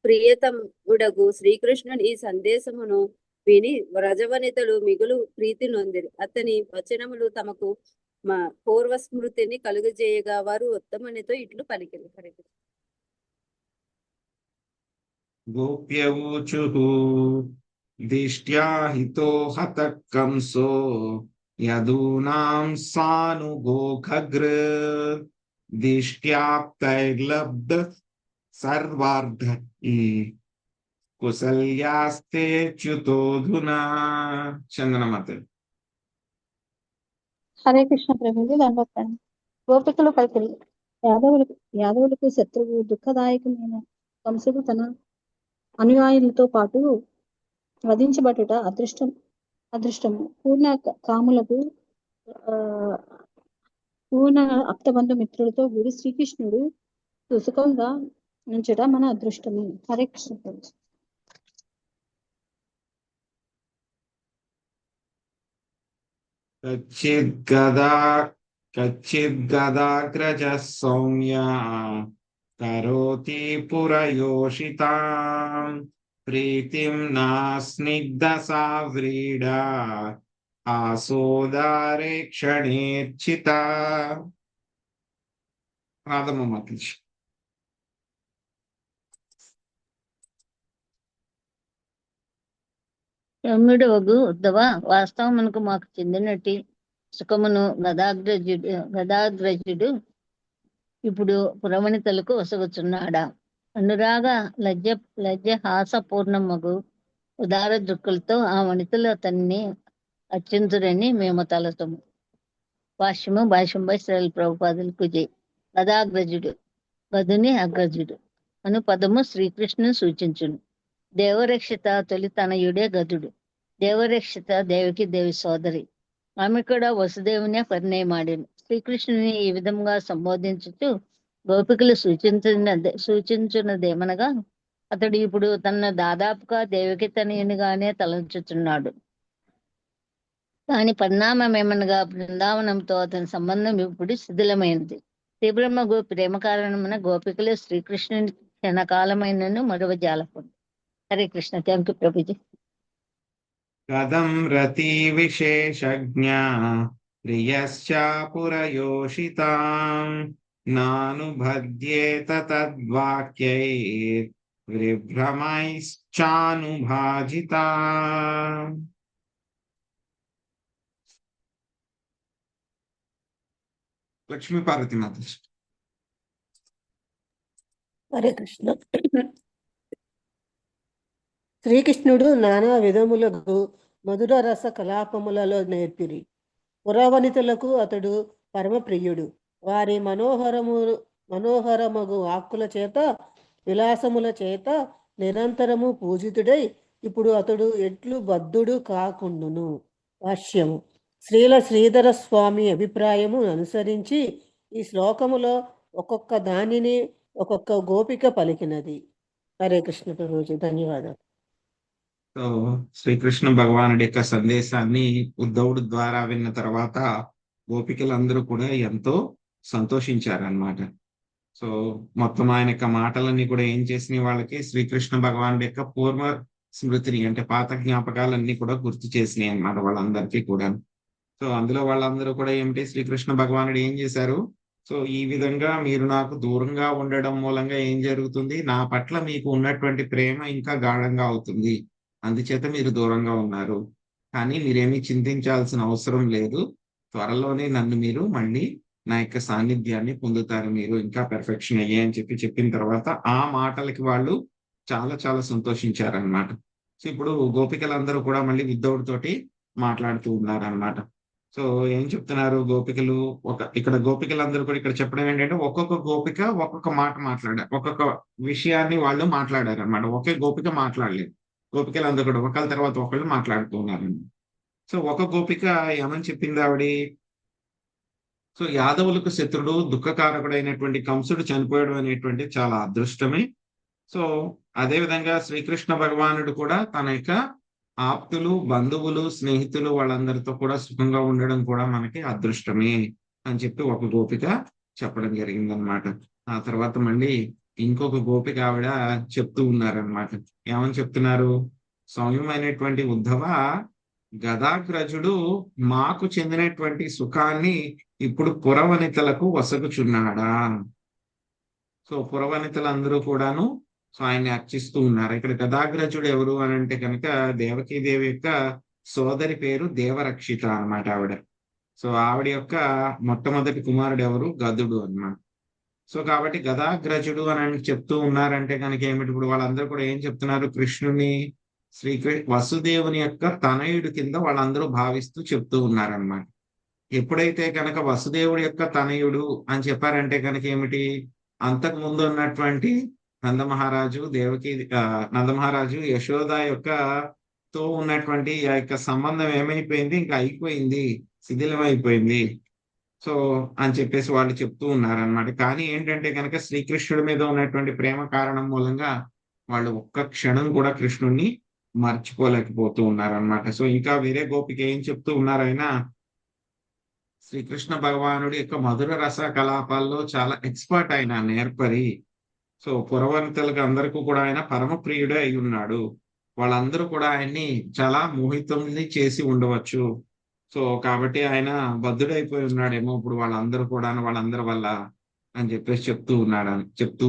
ప్రియతముడగు శ్రీకృష్ణుని ఈ సందేశమును విని వ్రజవనితలు మిగులు ప్రీతి నొందిరి. అతని వచనములు తమకు పూర్వస్మృతిని కలుగజేయగా వారు ఉత్తమనితో ఇట్లు పలికిరి. హరే కృష్ణ. గోప్యవూచుః దిష్ట్యా హితో హతః కంసో యదూనాం సానుగోఖగ్ర దిష్ట్యాప్తైర్లబ్ధ సర్వార్థ కుశల్యాస్తే చ్యుతోధునా. చందనమత. హరే కృష్ణ ప్రభుజీ, దండోత్పండి. గోపికలు పలికిరి. యాదవులకు శత్రువు దుఃఖదాయకమైన కంసుడు తన అనుయాయులతో పాటు వధించబడుట అదృష్టము. కాములకు పూర్ణ అప్తబంధు మిత్రులతో గురు శ్రీకృష్ణుడు సుఖంగా ఉంచట మన అదృష్టమే. హరే కృష్ణ ప్రభుజీ. కచ్చిద్గదాగ్రజ సౌమ్య కరోతి పురయోషితాం ప్రీతిం నాస్నిగ్ధ సావ్రీడా ఆసోదారే క్షణేర్చిత. రాధమ్మ మాతాజీ. సౌమ్యుడవగు ఉద్ధవ, వాస్తవమునకు మాకు చెందినట్టి సుఖమును గదాగ్రజుడు ఇప్పుడు పురవనితలకు వసగుచున్నాడా? అనురాగ లజ్జ హాసపూర్ణమగు ఉదార దృక్కులతో ఆ వనితలు అతన్ని అర్చించురని మేము తలతము. భాష్యంపై శ్రీల ప్రభుపాదులకు జై. గదాగ్రజుడు, గదుని అగ్రజుడు అను పదము శ్రీకృష్ణుని సూచించును. దేవరక్షిత తొలి తనయుడే గదుడు. దేవరక్షిత దేవికి దేవి సోదరి. ఆమె కూడా వసుదేవునే పరిణయమాడిను. శ్రీకృష్ణుని ఈ విధంగా సంబోధించుతూ గోపికలు సూచించున్నదేమనగా అతడు ఇప్పుడు తన దాదాపుగా దేవికి తనయునిగానే తలంచుతున్నాడు. దాని పరిణామం ఏమనగా బృందావనంతో అతని సంబంధం ఇప్పుడు శిథిలమైనది. తీవ్రమ ప్రేమ కారణమున గోపికలు శ్రీకృష్ణుని క్షణకాలమైనను మరువజాలకుంది. హరే కృష్ణ. Thank you Prabhuji. కథం రతి విశేషజ్ఞ ప్రియశ్చ పురయోషితాం నానుభద్యేత తద్వాక్యైర్ విభ్రమైశ్చానుభాజితా. లక్ష్మీ పార్వతి మాతాజీ. హరే కృష్ణ. శ్రీకృష్ణుడు నానా విధములకు మధుర రస కలాపములలో నేర్పిరి. పురవనితులకు అతడు పరమప్రియుడు. వారి మనోహరమగు ఆక్కుల చేత విలాసముల చేత నిరంతరము పూజితుడై ఇప్పుడు అతడు ఎట్లు బద్ధుడు కాకుండును. భాష్యము. శ్రీధర స్వామి అభిప్రాయము అనుసరించి ఈ శ్లోకములో ఒక్కొక్క దానిని ఒక్కొక్క గోపిక పలికినది. హరే కృష్ణ ప్రభుజీ, ధన్యవాదాలు. సో శ్రీకృష్ణ భగవానుడి యొక్క సందేశాన్ని ఉద్ధవుడు ద్వారా విన్న తర్వాత గోపికలందరూ కూడా ఎంతో సంతోషించారనమాట. సో మొత్తం ఆయన యొక్క మాటలన్నీ కూడా ఏం చేసినాయి, వాళ్ళకి శ్రీకృష్ణ భగవానుడి యొక్క పూర్వ స్మృతిని అంటే పాత జ్ఞాపకాలన్నీ కూడా గుర్తు చేసినాయి అన్నమాట వాళ్ళందరికీ కూడా. సో అందులో వాళ్ళందరూ కూడా ఏమిటి, శ్రీకృష్ణ భగవానుడు ఏం చేశారు, సో ఈ విధంగా మీరు నాకు దూరంగా ఉండడం మూలంగా ఏం జరుగుతుంది, నా పట్ల మీకు ఉన్నటువంటి ప్రేమ ఇంకా గాఢంగా అవుతుంది, అందుచేత మీరు దూరంగా ఉన్నారు. కానీ మీరేమీ చింతించాల్సిన అవసరం లేదు, త్వరలోనే నన్ను మీరు మళ్ళీ నా యొక్క సాన్నిధ్యాన్ని పొందుతారు, మీరు ఇంకా పెర్ఫెక్షన్ అయ్యే అని చెప్పిన తర్వాత ఆ మాటలకి వాళ్ళు చాలా చాలా సంతోషించారనమాట. సో ఇప్పుడు గోపికలందరూ కూడా మళ్ళీ ఉద్ధవుడితోటి మాట్లాడుతూ ఉన్నారనమాట. సో ఏం చెప్తున్నారు గోపికలు, ఇక్కడ గోపికలందరూ కూడా ఇక్కడ చెప్పడం ఏంటంటే ఒక్కొక్క గోపిక ఒక్కొక్క మాట మాట్లాడారు, ఒక్కొక్క విషయాన్ని వాళ్ళు మాట్లాడారు అనమాట. ఒకే గోపిక మాట్లాడలేదు, గోపికలందరూ కూడా ఒకళ్ళ తర్వాత ఒకళ్ళు మాట్లాడుతూ ఉన్నారండి. సో ఒక గోపిక ఏమని చెప్పింది ఆవిడ, సో యాదవులకు శత్రుడు దుఃఖకారకుడైనటువంటి కంసుడు చనిపోయడం అనేటువంటి చాలా అదృష్టమే. సో అదే విధంగా శ్రీకృష్ణ భగవానుడు కూడా తన యొక్క ఆప్తులు, బంధువులు, స్నేహితులు వాళ్ళందరితో కూడా సుఖంగా ఉండడం కూడా మనకి అదృష్టమే అని చెప్పి ఒక గోపిక చెప్పడం జరిగిందనమాట. ఆ తర్వాత మళ్ళీ ఇంకొక గోపిక ఆవిడ చెప్తూ ఉన్నారనమాట. ఏమని చెప్తున్నారు? సౌమ్యమైనటువంటి ఉద్ధవ, గదాగ్రజుడు మాకు చెందినటువంటి సుఖాన్ని ఇప్పుడు పురవనితలకు వసగుచున్నాడా. సో పురవనితలందరూ కూడాను సో ఆయన్ని అర్చిస్తూ ఉన్నారు. ఇక్కడ గదాగ్రజుడు ఎవరు అని అంటే కనుక దేవకీదేవి యొక్క సోదరి పేరు దేవరక్షిత అన్నమాట ఆవిడ. సో ఆవిడ యొక్క మొట్టమొదటి కుమారుడు ఎవరు? గదుడు అన్నమాట. సో కాబట్టి గదాగ్రజుడు అని చెప్తూ ఉన్నారంటే కనుక ఏమిటి? ఇప్పుడు వాళ్ళందరూ కూడా ఏం చెప్తున్నారు? కృష్ణుని వసుదేవుని యొక్క తనయుడు కింద వాళ్ళందరూ భావిస్తూ చెప్తూ ఉన్నారనమాట. ఎప్పుడైతే కనుక వసుదేవుడి యొక్క తనయుడు అని చెప్పారంటే కనుక ఏమిటి? అంతకు ముందు ఉన్నటువంటి నందమహారాజు నందమహారాజు యశోద యొక్క తో ఉన్నటువంటి ఆ యొక్క సంబంధం ఏమైపోయింది? ఇంకా అయిపోయింది, శిథిలమైపోయింది. సో అని చెప్పేసి వాళ్ళు చెప్తూ ఉన్నారనమాట. కానీ ఏంటంటే కనుక శ్రీకృష్ణుడి మీద ఉన్నటువంటి ప్రేమ కారణం మూలంగా వాళ్ళు ఒక్క క్షణం కూడా కృష్ణుడిని మర్చిపోలేకపోతూ ఉన్నారనమాట. సో ఇంకా వేరే గోపిక ఏం చెప్తూ ఉన్నారైనా శ్రీకృష్ణ భగవానుడి యొక్క మధుర రస కలాపాల్లో చాలా ఎక్స్పర్ట్ ఆయన, నేర్పరి. సో పురవనితలకు అందరికీ కూడా ఆయన పరమ ప్రియుడే అయి ఉన్నాడు. వాళ్ళందరూ కూడా ఆయన్ని చాలా మోహితం చేసి ఉండవచ్చు. సో కాబట్టి ఆయన బద్ధుడైపోయి ఉన్నాడేమో ఇప్పుడు వాళ్ళందరూ కూడా వాళ్ళందరి వల్ల అని చెప్పేసి చెప్తూ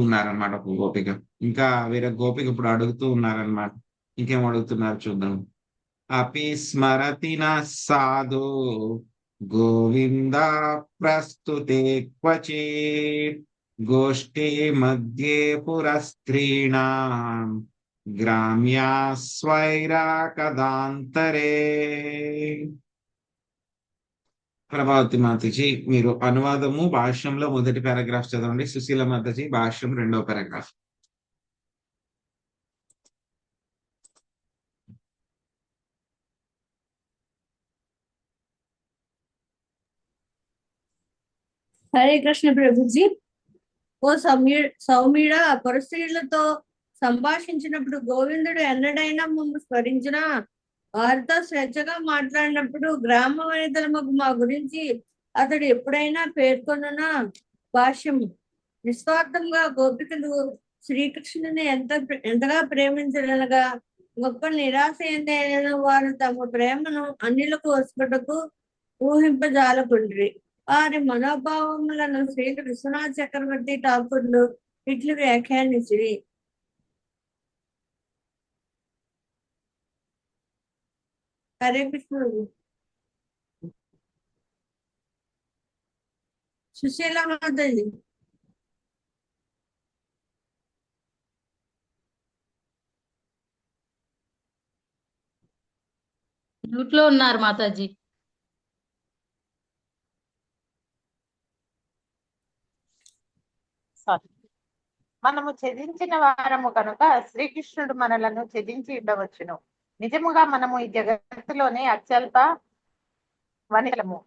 ఉన్నారనమాట ఒక గోపిక. ఇంకా వేరే గోపిక ఇప్పుడు అడుగుతూ ఉన్నారనమాట. ఇంకేం అడుగుతున్నారు చూద్దాం. అపి స్మరతి న సాధు గోవింద ప్రస్తుతే క్వచిత్ గోష్ఠీ మధ్యే పురస్త్రీణాం గ్రామ్యా స్వైరా కదాంతరే. ప్రభావతి మాతజీ మీరు అనువాదము భాష్యంలో మొదటి పారాగ్రాఫ్ చదవండి. సుశీల మాతజీ భాష్యం రెండవ పారాగ్రాఫ్. హరే కృష్ణ ప్రభుజీ. ఓ సౌమ్యుడ, పరస్త్రీలతో సంభాషించినప్పుడు గోవిందుడు ఎన్నడైనా మమ్మల్ని స్మరించిన, వారితో స్వేచ్ఛగా మాట్లాడినప్పుడు గ్రామ వనితలకు మా గురించి అతడు ఎప్పుడైనా పేర్కొన్న భాష్యము. నిస్వార్థంగా గోపికలు శ్రీకృష్ణుని ఎంతగా ప్రేమించడనగా గొప్ప నిరాశ ఎందైన వారు తమ ప్రేమను అన్యులకు వసుకుటకు ఊహింపజాలకుండ్రి. వారి మనోభావములను శ్రీ విశ్వనాథ చక్రవర్తి ఠాకూర్లు ఇట్లు వ్యాఖ్యానించిరి. హరే కృష్ణ. సుశీల మాతాజీ. మ్యూట్ లో ఉన్నారు మాతాజీ. మనము ఛేదించిన వారము కనుక శ్రీకృష్ణుడు మనలను ఛేదించి ఉండవచ్చును. నిజముగా మనము ఈ జగత్తులోనే అత్యల్ప వనితలము,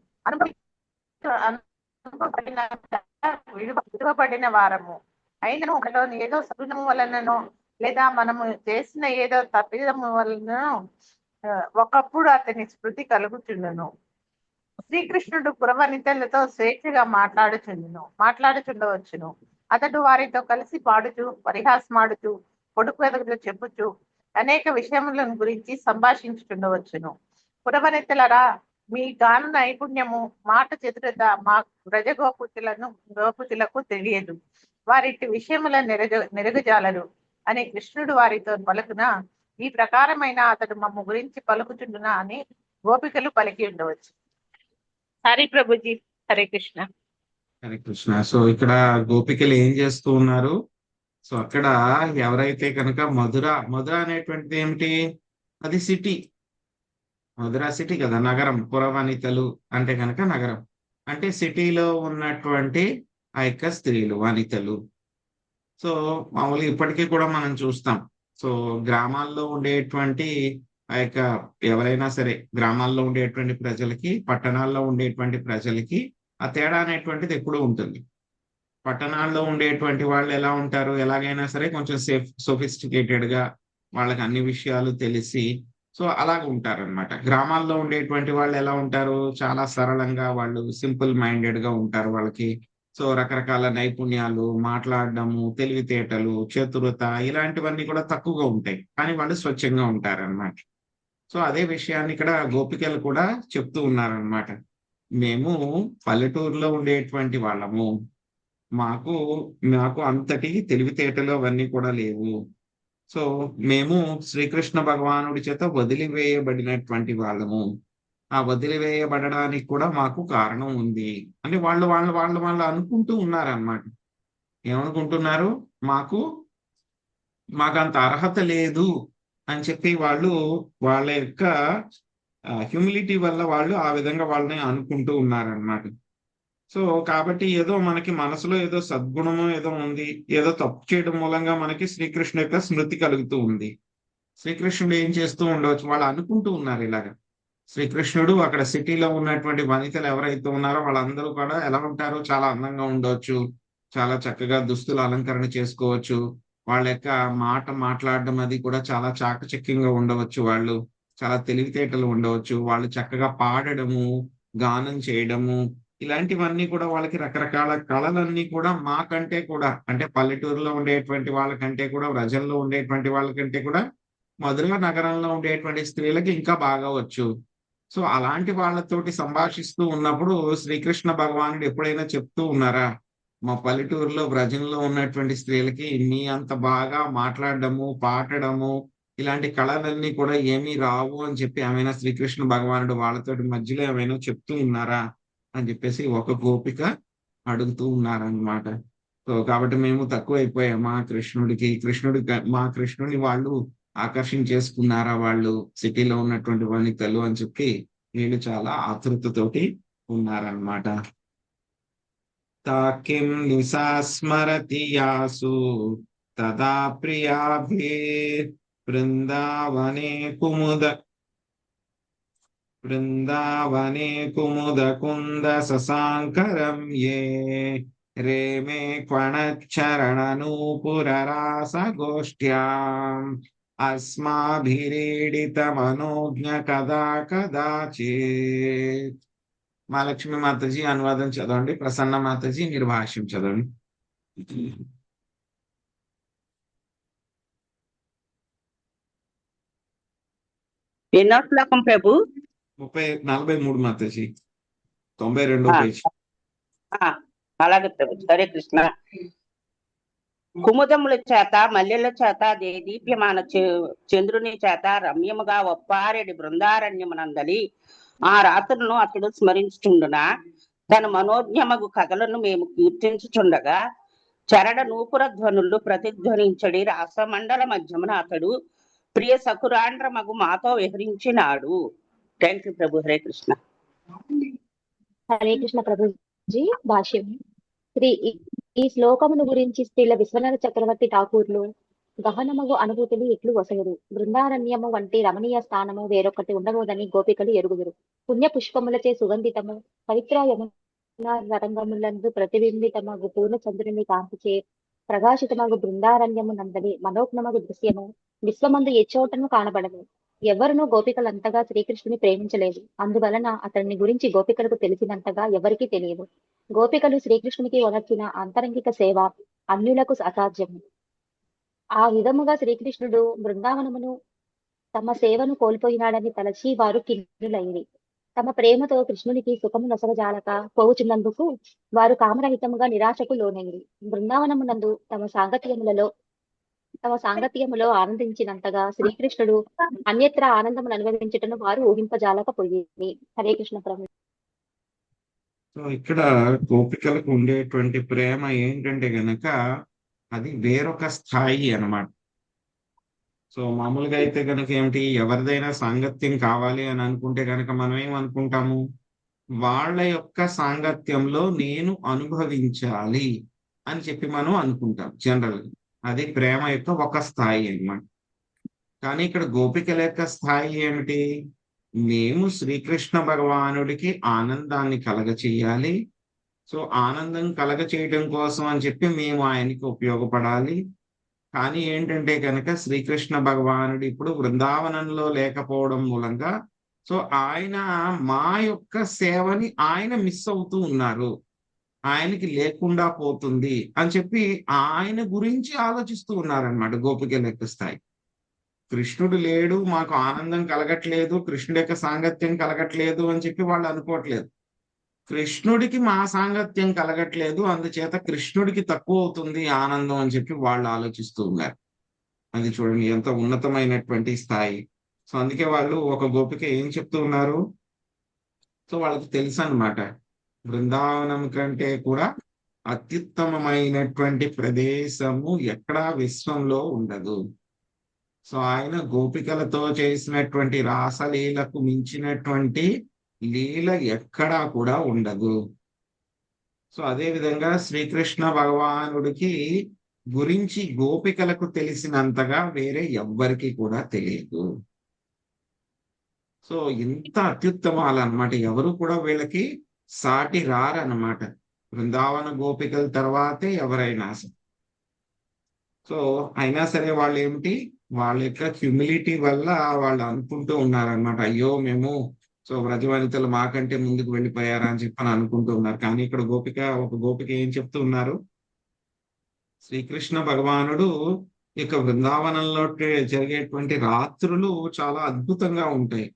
విడువబడిన వారము. అయినను మనలోని ఏదో సగుణము వలననో లేదా మనము చేసిన ఏదో తప్పిదము వలననో ఒకప్పుడు అతని స్మృతి కలుగుచుండును. శ్రీకృష్ణుడు పురవనితలతో స్వేచ్ఛగా మాట్లాడుచుండవచ్చును. అతడు వారితో కలిసి పాడుచు, పరిహాసమాడుచు, పొడుపు ఎదుగుతూ చెప్పుచు అనేక విషయములను గురించి సంభాషించుచుండవచ్చును. పురవనితలరా, మీ గాన నైపుణ్యము, మాట చతురత మా గోపుతులకు తెలియదు. వారిటి విషయముల నెరగజాలరు అని కృష్ణుడు వారితో పలుకున, ఈ ప్రకారమైన అతడు మమ్మ గురించి పలుకుచుండునా అని గోపికలు పలికి ఉండవచ్చు. హరి ప్రభుజీ. హరే కృష్ణ. హరే కృష్ణ. సో ఇక్కడ గోపికలు ఏం చేస్తూ ఉన్నారు? సో అక్కడ ఎవరైతే కనుక మధుర అనేటువంటిది ఏమిటి? అది సిటీ, మధుర సిటీ కదా, నగరం. పురవనితలు అంటే కనుక నగరం అంటే సిటీలో ఉన్నటువంటి ఆ యొక్క స్త్రీలు, వనితలు. సో మామూలుగా ఇప్పటికీ కూడా మనం చూస్తాం. సో గ్రామాల్లో ఉండేటువంటి ఆ యొక్క ఎవరైనా సరే, గ్రామాల్లో ఉండేటువంటి ప్రజలకి, పట్టణాల్లో ఉండేటువంటి ప్రజలకి ఆ తేడా అనేటువంటిది ఎప్పుడూ ఉంటుంది. పట్టణాల్లో ఉండేటువంటి వాళ్ళు ఎలా ఉంటారు? ఎలాగైనా సరే కొంచెం సొఫిస్టికేటెడ్ గా, వాళ్ళకి అన్ని విషయాలు తెలిసి సో అలాగ ఉంటారన్నమాట. గ్రామాల్లో ఉండేటువంటి వాళ్ళు ఎలా ఉంటారు, చాలా సరళంగా, వాళ్ళు సింపుల్ మైండెడ్ గా ఉంటారు. వాళ్ళకి సో రకరకాల నైపుణ్యాలు, మాట్లాడడము, తెలివితేటలు, చతురత ఇలాంటివన్నీ కూడా తక్కువగా ఉంటాయి. కానీ వాళ్ళు స్వచ్ఛంగా ఉంటారన్నమాట. సో అదే విషయాన్ని ఇక్కడ గోపికలు కూడా చెప్తూ ఉన్నారన్నమాట. మేము పల్లెటూరులో ఉండేటువంటి వాళ్ళము. మాకు మాకు అంతటి తెలివితేటలు అవన్నీ కూడా లేవు. సో మేము శ్రీకృష్ణ భగవానుడి చేత వదిలివేయబడినటువంటి వాళ్ళము. ఆ వదిలివేయబడడానికి కూడా మాకు కారణం ఉంది అని వాళ్ళు అనుకుంటూ ఉన్నారన్నమాట. ఏమనుకుంటున్నారు, మాకంత అర్హత లేదు అని చెప్పి వాళ్ళు వాళ్ళ యొక్క హ్యూమిలిటీ వల్ల వాళ్ళు ఆ విధంగా వాళ్ళని అనుకుంటూ ఉన్నారన్నమాట. సో కాబట్టి ఏదో మనకి మనసులో ఏదో సద్గుణమో ఏదో ఉంది, ఏదో తప్పు చేయడం మూలంగా మనకి శ్రీకృష్ణ యొక్క స్మృతి కలుగుతూ ఉంది. శ్రీకృష్ణుడు ఏం చేస్తూ ఉండవచ్చు, వాళ్ళు అనుకుంటూ ఉన్నారు ఇలాగా. శ్రీకృష్ణుడు అక్కడ సిటీలో ఉన్నటువంటి వనితలు ఎవరైతే ఉన్నారో వాళ్ళందరూ కూడా ఎలా ఉంటారు, చాలా అందంగా ఉండవచ్చు, చాలా చక్కగా దుస్తులు అలంకరణ చేసుకోవచ్చు, వాళ్ళ యొక్క మాట్లాడడం అది కూడా చాలా చాకచక్యంగా ఉండవచ్చు, వాళ్ళు చాలా తెలివితేటలు ఉండవచ్చు, వాళ్ళు చక్కగా పాడడము, గానం చేయడము, ఇలాంటివన్నీ కూడా వాళ్ళకి రకరకాల కళలన్నీ కూడా మాకంటే కూడా, అంటే పల్లెటూరులో ఉండేటువంటి వాళ్ళకంటే కూడా, ప్రజల్లో ఉండేటువంటి వాళ్ళకంటే కూడా మధుర నగరంలో ఉండేటువంటి స్త్రీలకి ఇంకా బాగా వచ్చు. సో అలాంటి వాళ్ళతోటి సంభాషిస్తూ ఉన్నప్పుడు శ్రీకృష్ణ భగవానుడు ఎప్పుడైనా చెప్తూ ఉన్నారా, మా పల్లెటూరులో వ్రజంలో ఉన్నటువంటి స్త్రీలకి మీ అంత బాగా మాట్లాడడము, పాడడము, ఇలాంటి కళలన్నీ కూడా ఏమీ రావు అని చెప్పి ఏమైనా శ్రీకృష్ణ భగవానుడు వాళ్ళతోటి మధ్యలో ఏమైనా చెప్తూ ఉన్నారా అని చెప్పేసి ఒక గోపిక అడుగుతూ ఉన్నారనమాట. సో కాబట్టి మేము తక్కువైపోయామా మా కృష్ణుడిని వాళ్ళు ఆకర్షించేసుకున్నారా వాళ్ళు సిటీలో ఉన్నటువంటి వనితలు అని చెప్పి వీళ్ళు చాలా ఆతృతతోటి ఉన్నారనమాట. తాకిం నిసాస్మరతి యాసు తదా ప్రియాభే బృందావనే కుముద కుంద ససాంకరం ఏ రేమే క్వణచ్చరణ నూపుర రాస గోష్ఠ్యాం అస్మాభిరీడిత మనోజ్ఞ కదా కదాచిత్. మహాలక్ష్మి మాతాజీ అనువాదం చదవండి, ప్రసన్న మాతాజీ మీరు భాష్యం చదవండి. ఎన్నో శ్లోకం ప్రభు? 43 మాతాజీ, 92 పేజీ. అలాగే ప్రభు. హరే కృష్ణ. కుముదముల చేత, మల్లెల చేత, దీప్యమాన చంద్రుని చేత రమ్యముగా ఒప్పారెడి బృందారణ్యమునందలి ఆ రాత్రులను అతడు స్మరించుచుండున తన మనోజ్ఞమగు కథలను మేము కీర్తించుచుండగా చరణ నూపుర ధ్వనులు ప్రతిధ్వనించడి రాసమండల మధ్యమున అతడు ప్రియ సకురాండ్ర మగు మాతో విహరించినాడు. థ్యాంక్ యూ ప్రభు. హరే కృష్ణ. హరే కృష్ణ ప్రభుజీ. భాష్యం. ఈ శ్లోకమును గురించి స్త్రీల విశ్వనాథ చక్రవర్తి ఠాకూర్లు గహనమగు అనుభూతులు ఇట్లు వసగురు. బృందారణ్యము వంటి రమణీయ స్థానము వేరొకటి ఉండబోదని గోపికలు ఎరుగుదురు. పుణ్య పుష్పములచే సుగంధితము పవిత్ర యమునా తరంగములందు ప్రతిబింబితమగు పూర్ణ చంద్రుని కాంతిచే ప్రకాశితమగు బృందారణ్యము నందలి మనోజ్ఞమగు దృశ్యము విశ్వమందు ఎచ్చోటను కానబడదు. ఎవరునూ గోపికలంతగా శ్రీకృష్ణుని ప్రేమించలేదు. అందువలన అతన్ని గురించి గోపికలకు తెలిసినంతగా ఎవరికీ తెలియదు. గోపికలు శ్రీకృష్ణునికి వనర్చిన అంతరంగిక సేవ అన్యులకు అసాధ్యము. ఆ విధముగా శ్రీకృష్ణుడు బృందావనమును తమ సేవను కోల్పోయినాడని తలచి వారు కిన్నులైరి. తమ ప్రేమతో కృష్ణునికి సుఖము నొసగజాలక పోవుచున్నందుకు వారు కామరహితముగా నిరాశకు లోనైరి. బృందావనమునందు తమ సాంగత్యములో ఆనందించినంతగా శ్రీకృష్ణుడు అన్యత్ర ఆనందమును అనుభవించటను వారు ఊహింపజాలకపోయింది. హరే కృష్ణ ప్రభు. సో ఇక్కడ గోపికలకు ఉండేటువంటి ప్రేమ ఏంటంటే గనక అది వేరొక స్థాయి అన్నమాట. సో మామూలుగా అయితే కనుక ఏమిటి, ఎవరిదైనా సాంగత్యం కావాలి అని అనుకుంటే కనుక మనం ఏమనుకుంటాము, వాళ్ళ యొక్క సాంగత్యంలో నేను అనుభవించాలి అని చెప్పి మనం అనుకుంటాం జనరల్. అది ప్రేమ యొక్క ఒక స్థాయి అన్నమాట. కానీ ఇక్కడ గోపికల యొక్క స్థాయి ఏమిటి, మేము శ్రీకృష్ణ భగవానుడికి ఆనందాన్ని కలగచేయాలి. సో ఆనందం కలగచేయడం కోసం అని చెప్పి మేము ఆయనకి ఉపయోగపడాలి. కానీ ఏంటంటే కనుక శ్రీకృష్ణ భగవానుడు ఇప్పుడు బృందావనంలో లేకపోవడం మూలంగా సో ఆయన మా యొక్క సేవని ఆయన మిస్ అవుతూ ఉన్నారు, ఆయనకి లేకుండా పోతుంది అని చెప్పి ఆయన గురించి ఆలోచిస్తూ ఉన్నారనమాట గోపికల యొక్క స్థాయి. కృష్ణుడు లేడు, మాకు ఆనందం కలగట్లేదు, కృష్ణుడి యొక్క సాంగత్యం కలగట్లేదు అని చెప్పి వాళ్ళు అనుకోవట్లేదు. కృష్ణుడికి మా సాంగత్యం కలగట్లేదు, అందుచేత కృష్ణుడికి తక్కువ అవుతుంది ఆనందం అని చెప్పి వాళ్ళు ఆలోచిస్తూ ఉన్నారు. అది చూడండి ఎంత ఉన్నతమైనటువంటి స్థాయి. సో అందుకే వాళ్ళు ఒక గోపిక ఏం చెప్తూ ఉన్నారు, సో వాళ్ళకి తెలుసు అన్నమాట బృందావనం కంటే కూడా అత్యుత్తమమైనటువంటి ప్రదేశము ఎక్కడా విశ్వంలో ఉండదు. సో ఆయన గోపికలతో చేసినటువంటి రాసలీలకు మించినటువంటి లీల ఎక్కడా కూడా ఉండదు. సో అదే విధంగా శ్రీకృష్ణ భగవానుడికి గురించి గోపికలకు తెలిసినంతగా వేరే ఎవ్వరికి కూడా తెలియదు. సో ఇంత అత్యుత్తమాలు అన్నమాట, ఎవరు కూడా వీళ్ళకి సాటి రారన్నమాట. బృందావన గోపికల తర్వాతే ఎవరైనా. సో అయినా సరే వాళ్ళు ఏమిటి, వాళ్ళ యొక్క హ్యూమిలిటీ వల్ల వాళ్ళు అనుకుంటూ ఉన్నారనమాట, అయ్యో మేము సో వ్రజవనితలు మాకంటే ముందుకు వెళ్ళిపోయారా అని చెప్పని అనుకుంటూ ఉన్నారు. కానీ ఇక్కడ ఒక గోపిక ఏం చెప్తూ ఉన్నారు, శ్రీకృష్ణ భగవానుడు ఇక బృందావనంలో జరిగేటువంటి రాత్రులు చాలా అద్భుతంగా ఉంటాయి.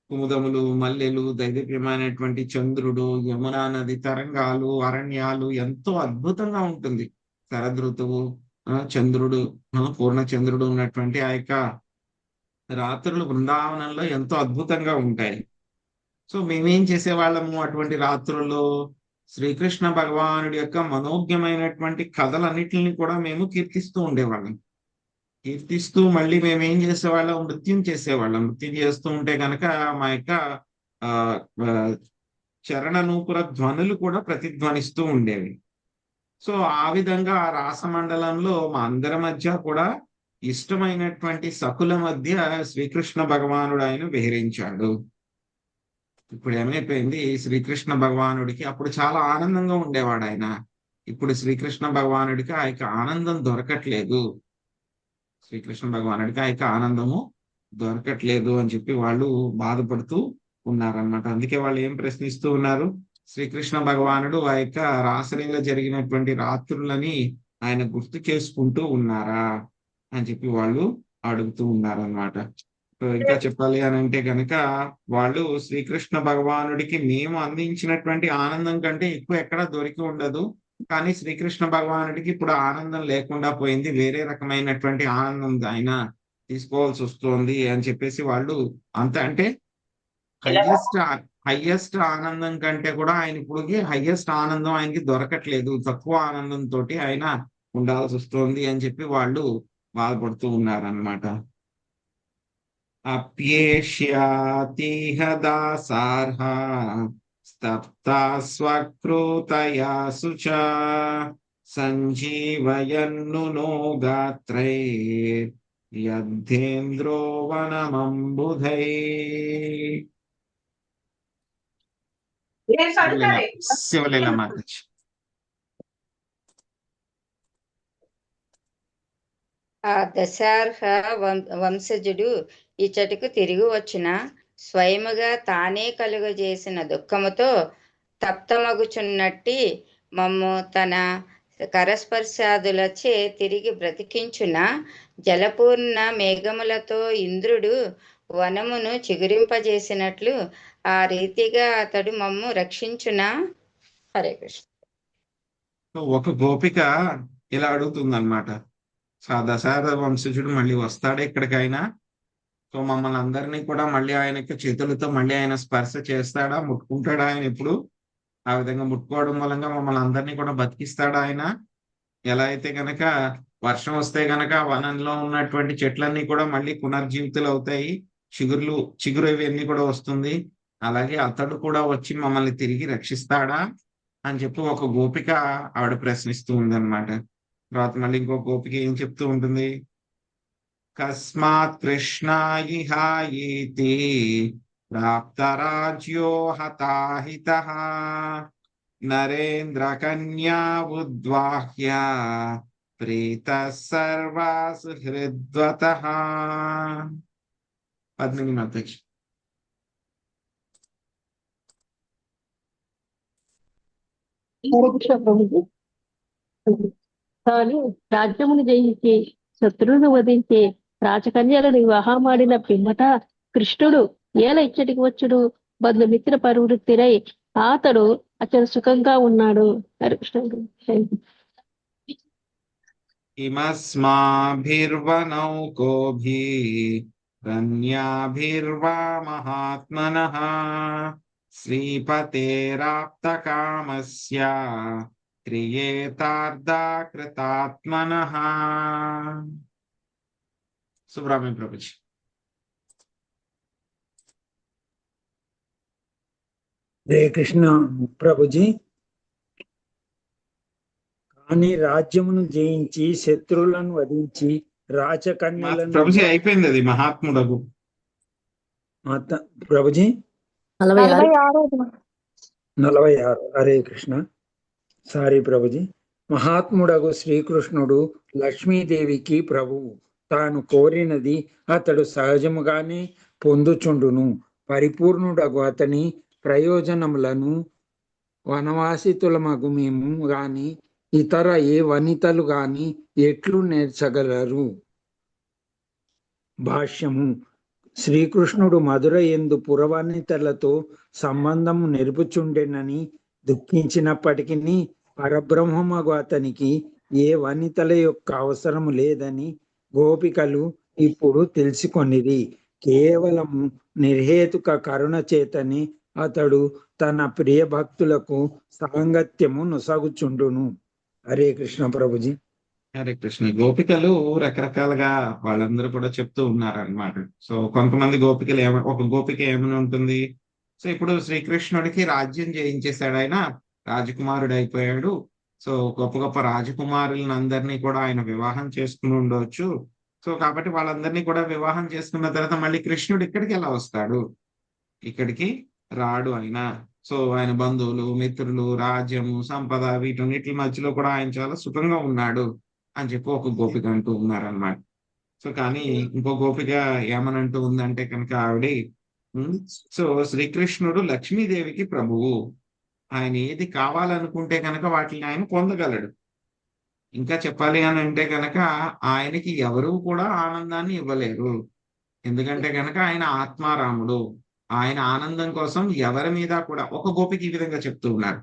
కుముదములు, మల్లెలు, దైదీప్యమైనటువంటి చంద్రుడు, యమునా నది తరంగాలు, అరణ్యాలు ఎంతో అద్భుతంగా ఉంటుంది. శరదృతువు, చంద్రుడు, పూర్ణ చంద్రుడు ఉన్నటువంటి ఆ యొక్క రాత్రులు బృందావనంలో ఎంతో అద్భుతంగా ఉంటాయి. సో మేమేం చేసేవాళ్ళము అటువంటి రాత్రుల్లో, శ్రీకృష్ణ భగవానుడి యొక్క మనోజ్ఞమైనటువంటి కథలన్నిటిని కూడా మేము కీర్తిస్తూ ఉండేవాళ్ళం. కీర్తిస్తూ మళ్ళీ మేమేం చేసేవాళ్ళం, నృత్యం చేసేవాళ్ళం. నృత్యం చేస్తూ ఉంటే కనుక మా యొక్క చరణ నూపుర ధ్వనులు కూడా ప్రతిధ్వనిస్తూ ఉండేవి. సో ఆ విధంగా ఆ రాసమండలంలో మా అందరి మధ్య కూడా ఇష్టమైనటువంటి సకుల మధ్య శ్రీకృష్ణ భగవానుడు ఆయన విహరించాడు. ఇప్పుడు ఏమైపోయింది, శ్రీకృష్ణ భగవానుడికి అప్పుడు చాలా ఆనందంగా ఉండేవాడు ఆయన. ఇప్పుడు శ్రీకృష్ణ భగవానుడికి ఆ యొక్క ఆనందం దొరకట్లేదు. శ్రీకృష్ణ భగవానుడికి ఆ యొక్క ఆనందము దొరకట్లేదు అని చెప్పి వాళ్ళు బాధపడుతూ ఉన్నారనమాట. అందుకే వాళ్ళు ఏం ప్రశ్నిస్తూ ఉన్నారు, శ్రీకృష్ణ భగవానుడు ఆ యొక్క రాసలీల జరిగినటువంటి రాత్రులని ఆయన గుర్తు చేసుకుంటూ ఉన్నారా అని చెప్పి వాళ్ళు అడుగుతూ ఉన్నారనమాట. ఇంకా చెప్పాలి అని అంటే కనుక వాళ్ళు శ్రీకృష్ణ భగవానుడికి మేము అందించినటువంటి ఆనందం కంటే ఎక్కువ ఎక్కడా దొరికి ఉండదు, కానీ శ్రీకృష్ణ భగవానుడికి ఇప్పుడు ఆనందం లేకుండా పోయింది, వేరే రకమైనటువంటి ఆనందం ఆయన తీసుకోవాల్సి వస్తుంది అని చెప్పేసి వాళ్ళు అంత అంటే హైయెస్ట్ ఆనందం కంటే కూడా ఆయన ఇప్పుడు హైయెస్ట్ ఆనందం ఆయనకి దొరకట్లేదు, తక్కువ ఆనందంతో ఆయన ఉండాల్సి వస్తుంది అని చెప్పి వాళ్ళు బాధపడుతూ ఉన్నారనమాట. అప్యేష్యాతిహ దాసార్హ స్తప్తా స్వకృతయా శుచ సంజీవయన్ను నో గాత్రై యద్ధేంద్రో వనమంబుధై. శివలీల మాతాజీ. ఆ దశార్హ వంశజుడు ఇచ్చటకు తిరిగి వచ్చిన స్వయముగా తానే కలుగజేసిన దుఃఖముతో తప్తమగుచున్నట్టి మమ్ము తన కరస్పర్శాదులచే తిరిగి బ్రతికించున జలపూర్ణ మేఘములతో ఇంద్రుడు వనమును చిగురింపజేసినట్లు ఆ రీతిగా అతడు మమ్ము రక్షించున. హరే కృష్ణ. ఒక గోపిక ఇలా అడుగుతుందన్నమాట, దశరథ వంశజుడు మళ్ళీ వస్తాడా ఇక్కడికైనా, సో మమ్మల్ని అందరినీ కూడా మళ్ళీ ఆయన చేతులతో మళ్ళీ ఆయన స్పర్శ చేస్తాడా, ముట్టుకుంటాడా ఆయన ఎప్పుడు, ఆ విధంగా ముట్టుకోవడం మూలంగా మమ్మల్ని అందరినీ కూడా బతికిస్తాడా ఆయన. ఎలా అయితే గనక వర్షం వస్తే గనక వనంలో ఉన్నటువంటి చెట్లన్నీ కూడా మళ్ళీ పునర్జీవితులు అవుతాయి, చిగురు ఇవన్నీ కూడా వస్తుంది, అలాగే అతడు కూడా వచ్చి మమ్మల్ని తిరిగి రక్షిస్తాడా అని చెప్పి ఒక గోపిక ఆవిడ ప్రశ్నిస్తూ ఉందన్నమాట. తర్వాత మళ్ళీ ఇంకో గోపిక ఏం చెప్తూ ఉంటుంది, కస్మాత్ కృష్ణాయిహాయేతి ప్రాప్తరాజ్యో హతాహితః నరేంద్ర కన్యా ఉద్వాహ్య ప్రీతः సర్వాసు హృద్వతః. పద్మిని మాతాజీ. తాను రాజ్యమును జయించి శత్రువును వధించి రాజకన్యలను వివాహమాడిన పిమ్మట కృష్ణుడు ఏల ఇచ్చటికి వచ్చుడు బంధుమిత్ర ప్రవృత్తిరై అతడు అతను సుఖంగా ఉన్నాడు. హరే కృష్ణ. ఇమస్మాభిర్వనౌకోభిः రన్యాభిర్వా మహాత్మనః శ్రీపతేరాప్తకామస్య క్రియేతార్థా కృతాత్మనః. సుబ్రహ్మణ్య ప్రభుజీ. హరే కృష్ణ ప్రభుజీ. కానీ రాజ్యమును జయించి శత్రువులను వధించి రాచకన్యలను ప్రభుజీ అయిపోయింది అది మహాత్ముడగు. ప్రభుజీ 46. హరే కృష్ణ. సారీ ప్రభుజీ. మహాత్ముడగు శ్రీకృష్ణుడు లక్ష్మీదేవికి ప్రభువు. తాను కోరినది అతడు సహజముగానే పొందుచుండును. పరిపూర్ణుడగు అతని ప్రయోజనములను వనవాసితులమగు మేము గాని ఇతర ఏ వనితలు గాని ఎట్లు నేర్చగలరు. భాష్యము. శ్రీకృష్ణుడు మధుర యందు పురవనితలతో సంబంధము నెరుపుచుండెనని దుఃఖించినప్పటికీ పరబ్రహ్మమగు అతనికి ఏ వనితల యొక్క అవసరము లేదని గోపికలు ఇప్పుడు తెలుసుకొనిరి. కేవలము నిర్హేతుక కరుణ చేతని అతడు తన ప్రియ భక్తులకు సాంగత్యము నొసగుచుండును. హరే కృష్ణ ప్రభుజీ. హరే కృష్ణ. గోపికలు రకరకాలుగా వాళ్ళందరూ కూడా చెప్తూ ఉన్నారనమాట. సో కొంతమంది గోపికలు ఒక గోపిక ఏమని ఉంటుంది, సో ఇప్పుడు శ్రీకృష్ణుడికి రాజ్యం జయించేశాడు, ఆయన రాజకుమారుడు అయిపోయాడు. సో గొప్ప గొప్ప రాజకుమారులను అందరినీ కూడా ఆయన వివాహం చేసుకుని ఉండవచ్చు. సో కాబట్టి వాళ్ళందరినీ కూడా వివాహం చేసుకున్న తర్వాత మళ్ళీ కృష్ణుడు ఇక్కడికి ఎలా వస్తాడు, ఇక్కడికి రాడు ఆయన. సో ఆయన బంధువులు, మిత్రులు, రాజ్యము, సంపద వీటన్నిటి మధ్యలో కూడా ఆయన చాలా సుఖంగా ఉన్నాడు అని చెప్పి ఒక గోపిక అంటూ ఉన్నారనమాట. సో కానీ ఇంకో గోపిక ఏమనంటూ ఉందంటే కనుక ఆవిడ సో శ్రీకృష్ణుడు లక్ష్మీదేవికి ప్రభువు, ఆయన ఏది కావాలనుకుంటే కనుక వాటిని ఆయన పొందగలడు. ఇంకా చెప్పాలి అని అంటే కనుక ఆయనకి ఎవరు కూడా ఆనందాన్ని ఇవ్వలేరు. ఎందుకంటే కనుక ఆయన ఆత్మారాముడు. ఆయన ఆనందం కోసం ఎవరి మీద కూడా, ఒక గోపిక ఈ విధంగా చెప్తూ ఉన్నారు,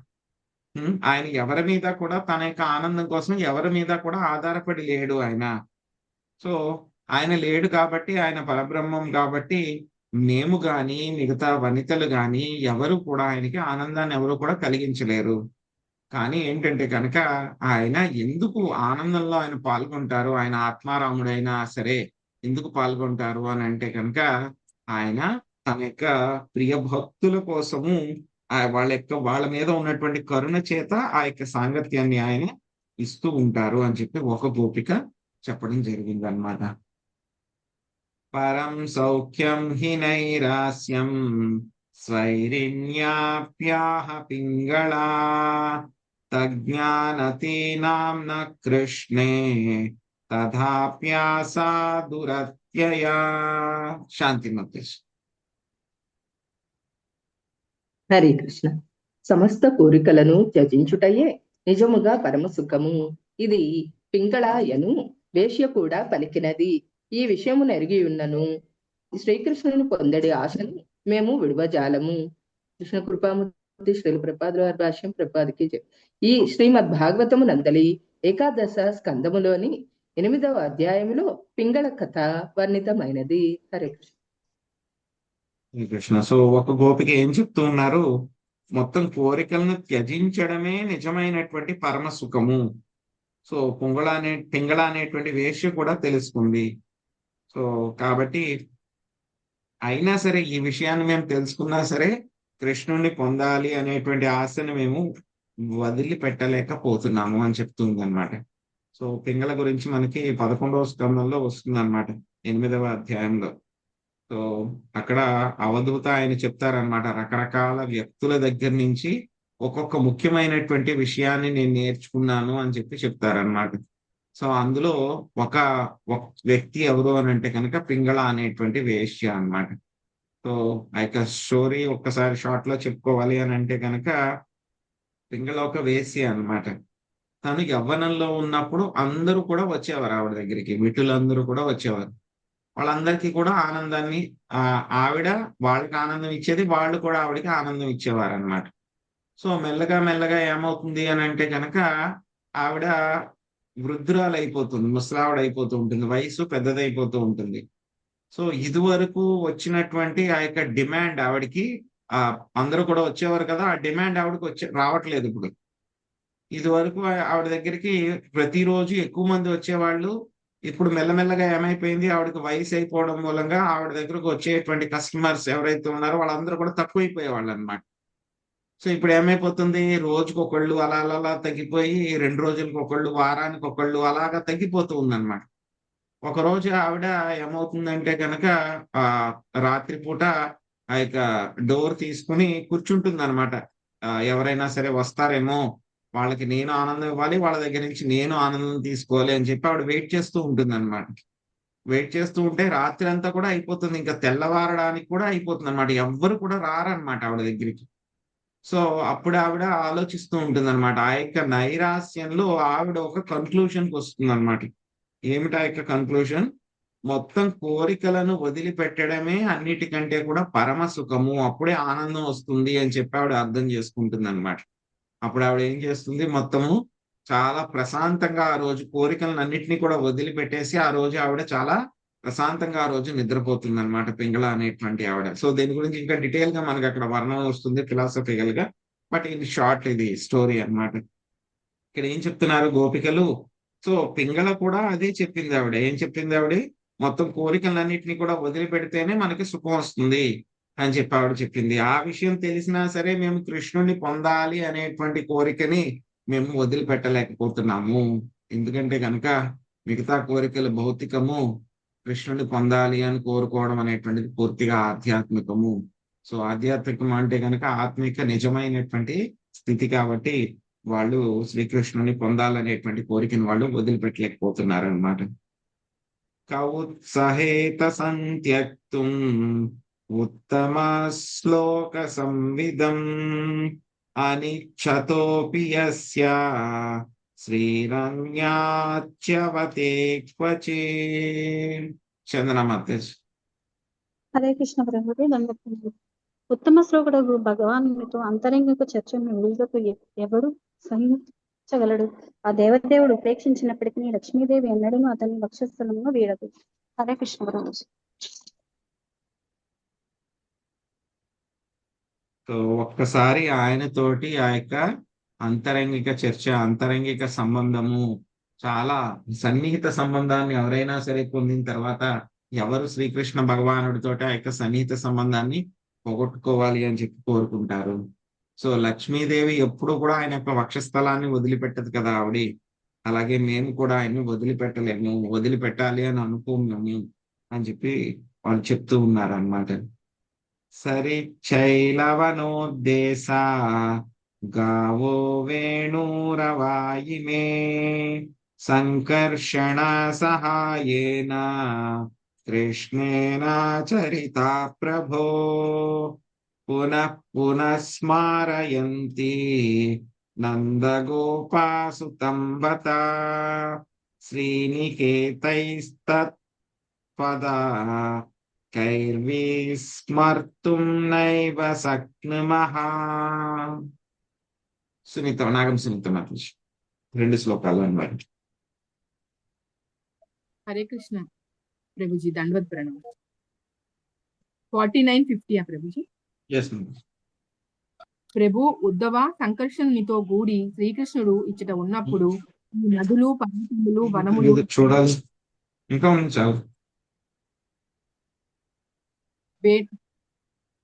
ఆయన ఎవరి మీద కూడా తన యొక్క ఆనందం కోసం ఎవరి మీద కూడా ఆధారపడి లేడు ఆయన. సో ఆయన లేడు కాబట్టి, ఆయన పరబ్రహ్మం కాబట్టి మేము గాని మిగతా వనితలు గాని ఎవరు కూడా ఆయనకి ఆనందాన్ని ఎవరు కూడా కలిగించలేరు. కానీ ఏంటంటే కనుక ఆయన ఎందుకు ఆనందంలో ఆయన పాల్గొంటారు, ఆయన ఆత్మారాముడైనా సరే ఎందుకు పాల్గొంటారు అని అంటే కనుక ఆయన తన యొక్క ప్రియ భక్తుల కోసము వాళ్ళ మీద ఉన్నటువంటి కరుణ చేత ఆ యొక్క సాంగత్యాన్ని ఆయన ఇస్తూ ఉంటారు అని చెప్పి ఒక గోపిక చెప్పడం జరిగింది అన్నమాట. పరం సౌఖ్యం హి నైరాస్యం స్వైరిణ్యాప్యాహ పింగళా తజ్ఞానతీనాం న కృష్ణే తథాప్యాసా దురత్యయా. శాంతి మతేష్. హరే కృష్ణ. సమస్త కోరికలను త్యజించుటయే నిజముగా పరమ సుఖము. ఇది పింగళాయను వేశ్య కూడా పలికినది. ఈ విషయము నెరిగి ఉన్నను శ్రీకృష్ణుని పొందడి ఆశను మేము విడువజాలము. కృష్ణ కృపామూర్తి శ్రీల ప్రపాదుల వారి భాష్యం ప్రపాదికి. ఈ శ్రీమద్ భాగవతము నందలి 11వ స్కందములోని 8వ అధ్యాయములో పింగళ కథ వర్ణితమైనది. హరే కృష్ణ. కృష్ణ. సో ఒక గోపిక ఏం చెప్తూ ఉన్నారు, మొత్తం కోరికలను త్యజించడమే నిజమైనటువంటి పరమ సుఖము. సో పింగళ అనేటువంటి వేష్య కూడా తెలుసుకుంది. సో కాబట్టి అయినా సరే ఈ విషయాన్ని మేము తెలుసుకున్నా సరే కృష్ణుణ్ణి పొందాలి అనేటువంటి ఆశను మేము వదిలిపెట్టలేకపోతున్నాము అని చెప్తుంది అనమాట. సో పింగళ గురించి మనకి 11వ స్కందంలో వస్తుంది అనమాట, 8వ అధ్యాయంలో. సో అక్కడ అవధూత ఆయన చెప్తారనమాట, రకరకాల వ్యక్తుల దగ్గర నుంచి ఒక్కొక్క ముఖ్యమైనటువంటి విషయాన్ని నేను నేర్చుకున్నాను అని చెప్పి చెప్తారనమాట. సో అందులో ఒక వ్యక్తి ఎవరు అని అంటే కనుక పింగళ అనేటువంటి వేశ్య అన్నమాట. సో ఆ యొక్క స్టోరీ ఒక్కసారి షార్ట్ లో చెప్పుకోవాలి అని అంటే కనుక పింగళ ఒక వేశ్య అన్నమాట. తను యవ్వనంలో ఉన్నప్పుడు అందరూ కూడా వచ్చేవారు ఆవిడ దగ్గరికి, విటులందరూ కూడా వచ్చేవారు. వాళ్ళందరికీ కూడా ఆనందాన్ని ఆవిడ వాళ్ళకి ఆనందం ఇచ్చేది, వాళ్ళు కూడా ఆవిడకి ఆనందం ఇచ్చేవారు అనమాట. సో మెల్లగా మెల్లగా ఏమవుతుంది అని అంటే కనుక ఆవిడ వృద్ధురాలు అయిపోతుంది, ముసలావిడ అయిపోతూ ఉంటుంది, వయసు పెద్దదైపోతూ ఉంటుంది. సో ఇదివరకు వచ్చినటువంటి ఆ యొక్క డిమాండ్ ఆవిడకి అందరూ కూడా వచ్చేవారు కదా, ఆ డిమాండ్ ఆవిడకి రావట్లేదు ఇప్పుడు. ఇది వరకు ఆవిడ దగ్గరికి ప్రతిరోజు ఎక్కువ మంది వచ్చేవాళ్ళు. ఇప్పుడు మెల్లమెల్లగా ఏమైపోయింది, ఆవిడకి వయసు అయిపోవడం మూలంగా ఆవిడ దగ్గరకు వచ్చేటువంటి కస్టమర్స్ ఎవరైతే ఉన్నారో వాళ్ళందరూ కూడా తక్కువైపోయేవాళ్ళు అనమాట. సో ఇప్పుడు ఏమైపోతుంది, రోజుకి ఒకళ్ళు అలా అలా తగ్గిపోయి 2 రోజులకు ఒకళ్ళు, వారానికి ఒకళ్ళు అలాగా తగ్గిపోతూ ఉందన్నమాట. ఒకరోజు ఆవిడ ఏమవుతుందంటే కనుక రాత్రిపూట ఆ యొక్క డోర్ తీసుకుని కూర్చుంటుంది అనమాట. ఎవరైనా సరే వస్తారేమో, వాళ్ళకి నేను ఆనందం ఇవ్వాలి, వాళ్ళ దగ్గర నుంచి నేను ఆనందం తీసుకోవాలి అని చెప్పి ఆవిడ వెయిట్ చేస్తూ ఉంటుంది అనమాట. వెయిట్ చేస్తూ ఉంటే రాత్రి అంతా కూడా అయిపోతుంది, ఇంకా తెల్లవారడానికి కూడా అయిపోతుంది అనమాట. ఎవ్వరు కూడా రారనమాట ఆవిడ దగ్గరికి. సో అప్పుడు ఆవిడ ఆలోచిస్తూ ఉంటుంది అనమాట. ఆ యొక్క నైరాస్యంలో ఆవిడ ఒక కన్క్లూషన్కి వస్తుంది అనమాట. ఏమిటి ఆ యొక్క కన్క్లూషన్? మొత్తం కోరికలను వదిలిపెట్టడమే అన్నిటికంటే కూడా పరమ సుఖము, అప్పుడే ఆనందం వస్తుంది అని చెప్పి ఆవిడ అర్థం చేసుకుంటుంది అనమాట. అప్పుడు ఆవిడ ఏం చేస్తుంది, మొత్తము చాలా ప్రశాంతంగా ఆ రోజు కోరికలను అన్నిటినీ కూడా వదిలిపెట్టేసి ఆ రోజు ఆవిడ చాలా ప్రశాంతంగా ఆ రోజు నిద్రపోతుంది అనమాట, పింగళ అనేటువంటి ఆవిడ. సో దీని గురించి ఇంకా డీటెయిల్ గా మనకి అక్కడ వర్ణన వస్తుంది ఫిలాసఫికల్ గా, బట్ ఇన్ షార్ట్ ఇది స్టోరీ అన్నమాట. ఇక్కడ ఏం చెప్తున్నారు గోపికలు? సో పింగళ కూడా అదే చెప్పింది ఆవిడ. ఏం చెప్పింది ఆవిడ? మొత్తం కోరికలన్నింటినీ కూడా వదిలిపెడితేనే మనకి సుఖం వస్తుంది అని చెప్పి ఆవిడ చెప్పింది. ఆ విషయం తెలిసినా సరే మేము కృష్ణుని పొందాలి అనేటువంటి కోరికని మేము వదిలిపెట్టలేకపోతున్నాము. ఎందుకంటే కనుక మిగతా కోరికలు భౌతికము, కృష్ణుని పొందాలి అని కోరుకోవడం అనేటువంటిది పూర్తిగా ఆధ్యాత్మికము. సో ఆధ్యాత్మికం అంటే కనుక ఆత్మిక నిజమైనటువంటి స్థితి కాబట్టి వాళ్ళు శ్రీకృష్ణుని పొందాలనేటువంటి కోరికను వాళ్ళు వదిలిపెట్టలేకపోతున్నారు అన్నమాట. కౌత్సహేత సంత్యక్తుం ఉత్తమ శ్లోక సంవిదం అనిచ్చతోపి యస్య శ్రీరంగ్యాచ్యవతే క్వచే. చందనమాతేజ్. హరే కృష్ణ ప్రభుజీ, దండలు. ఉత్తమ శ్లోకుడు భగవానునితో అంతరంగిక చర్చను విడుదలకు ఎవడు సహించగలడు? ఆ దేవదేవుడు ఉపేక్షించినప్పటికీ లక్ష్మీదేవి ఎన్నడూ అతని వక్షస్థలంలో వీడదు. హరే కృష్ణ ప్రభుజీ. సో ఒక్కసారి ఆయనతోటి ఆ యొక్క అంతరంగిక చర్చ, అంతరంగిక సంబంధము, చాలా సన్నిహిత సంబంధాన్ని ఎవరైనా సరే పొందిన తర్వాత ఎవరు శ్రీకృష్ణ భగవానుడితోటి ఆ యొక్క సన్నిహిత సంబంధాన్ని పోగొట్టుకోవాలి అని చెప్పి కోరుకుంటారు. సో లక్ష్మీదేవి ఎప్పుడు కూడా ఆయన యొక్క వక్షస్థలాన్ని వదిలిపెట్టదు కదా ఆవిడ. అలాగే మేము కూడా ఆయన్ని వదిలిపెట్టలేము, వదిలిపెట్టాలి అని అనుకోము అని చెప్పి వాళ్ళు చెప్తూ ఉన్నారు అన్నమాట. సరి చైలవనోద్దేశ గావో వేణురవాయిమే సంకర్షణ సహాయేన కృష్ణేన చరితా ప్రభో పునః పునః స్మారయంతి నందగోపాసుతం బత శ్రీనికేతైస్తత్పదా కైర్విస్మర్తుం నైవ శక్నుమః. సునీత నాగం సునీత మాతాజీ 2 శ్లోకాలు అన్నమాట. హరే కృష్ణ ప్రభుజీ, దండవత్ ప్రణామం. 49-50 ప్రభుజీ. ప్రభు ఉద్ధవ సంకర్షణునితో గూడి శ్రీకృష్ణుడు ఇచ్చట ఉన్నప్పుడు నదులు, పర్వతములు, వనములు చూడాలి ఇంకా ఉంది చాలు.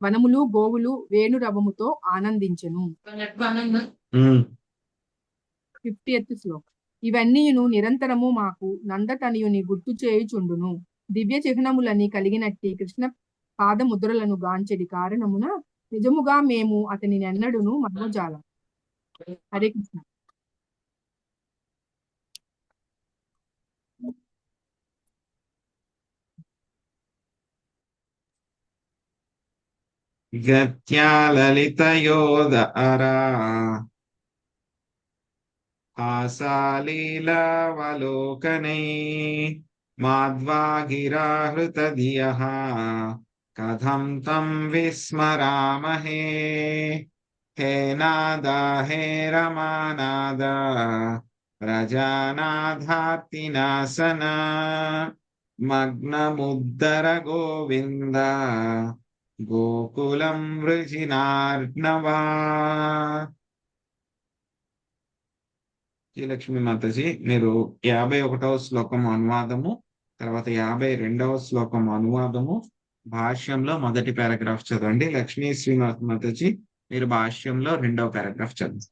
వనములు, గోవులు వేణురవముతో ఆనందించెను. 50th శ్లోకం. ఇవన్నీయును నిరంతరము మాకు నందతనయుని గుర్తు చేయుచుండును. దివ్య చిహ్నములని కలిగినట్టి కృష్ణ పాదముద్రలను గాంచెడి కారణమున నిజముగా మేము అతని నెన్నడును మర్వజాలం. హరే కృష్ణ. గత్యాలలితయోదరా ఆశాలీలావలోకనై మాధ్వాగిరాహృతధియః కథం తం విస్మరామహే హే నాదా హే రమానాదా ప్రజానాథార్తినాశన మగ్నముద్ధర గోవింద గోకులం వృజినార్ణవా. లక్ష్మీ మాతాజీ, మీరు 51వ శ్లోకం అనువాదము, తర్వాత 52వ శ్లోకం అనువాదము, భాష్యంలో మొదటి పారాగ్రాఫ్ చదవండి. లక్ష్మీ శ్రీనివాస మాతాజీ, మీరు భాష్యంలో 2వ పారాగ్రాఫ్ చదవండి.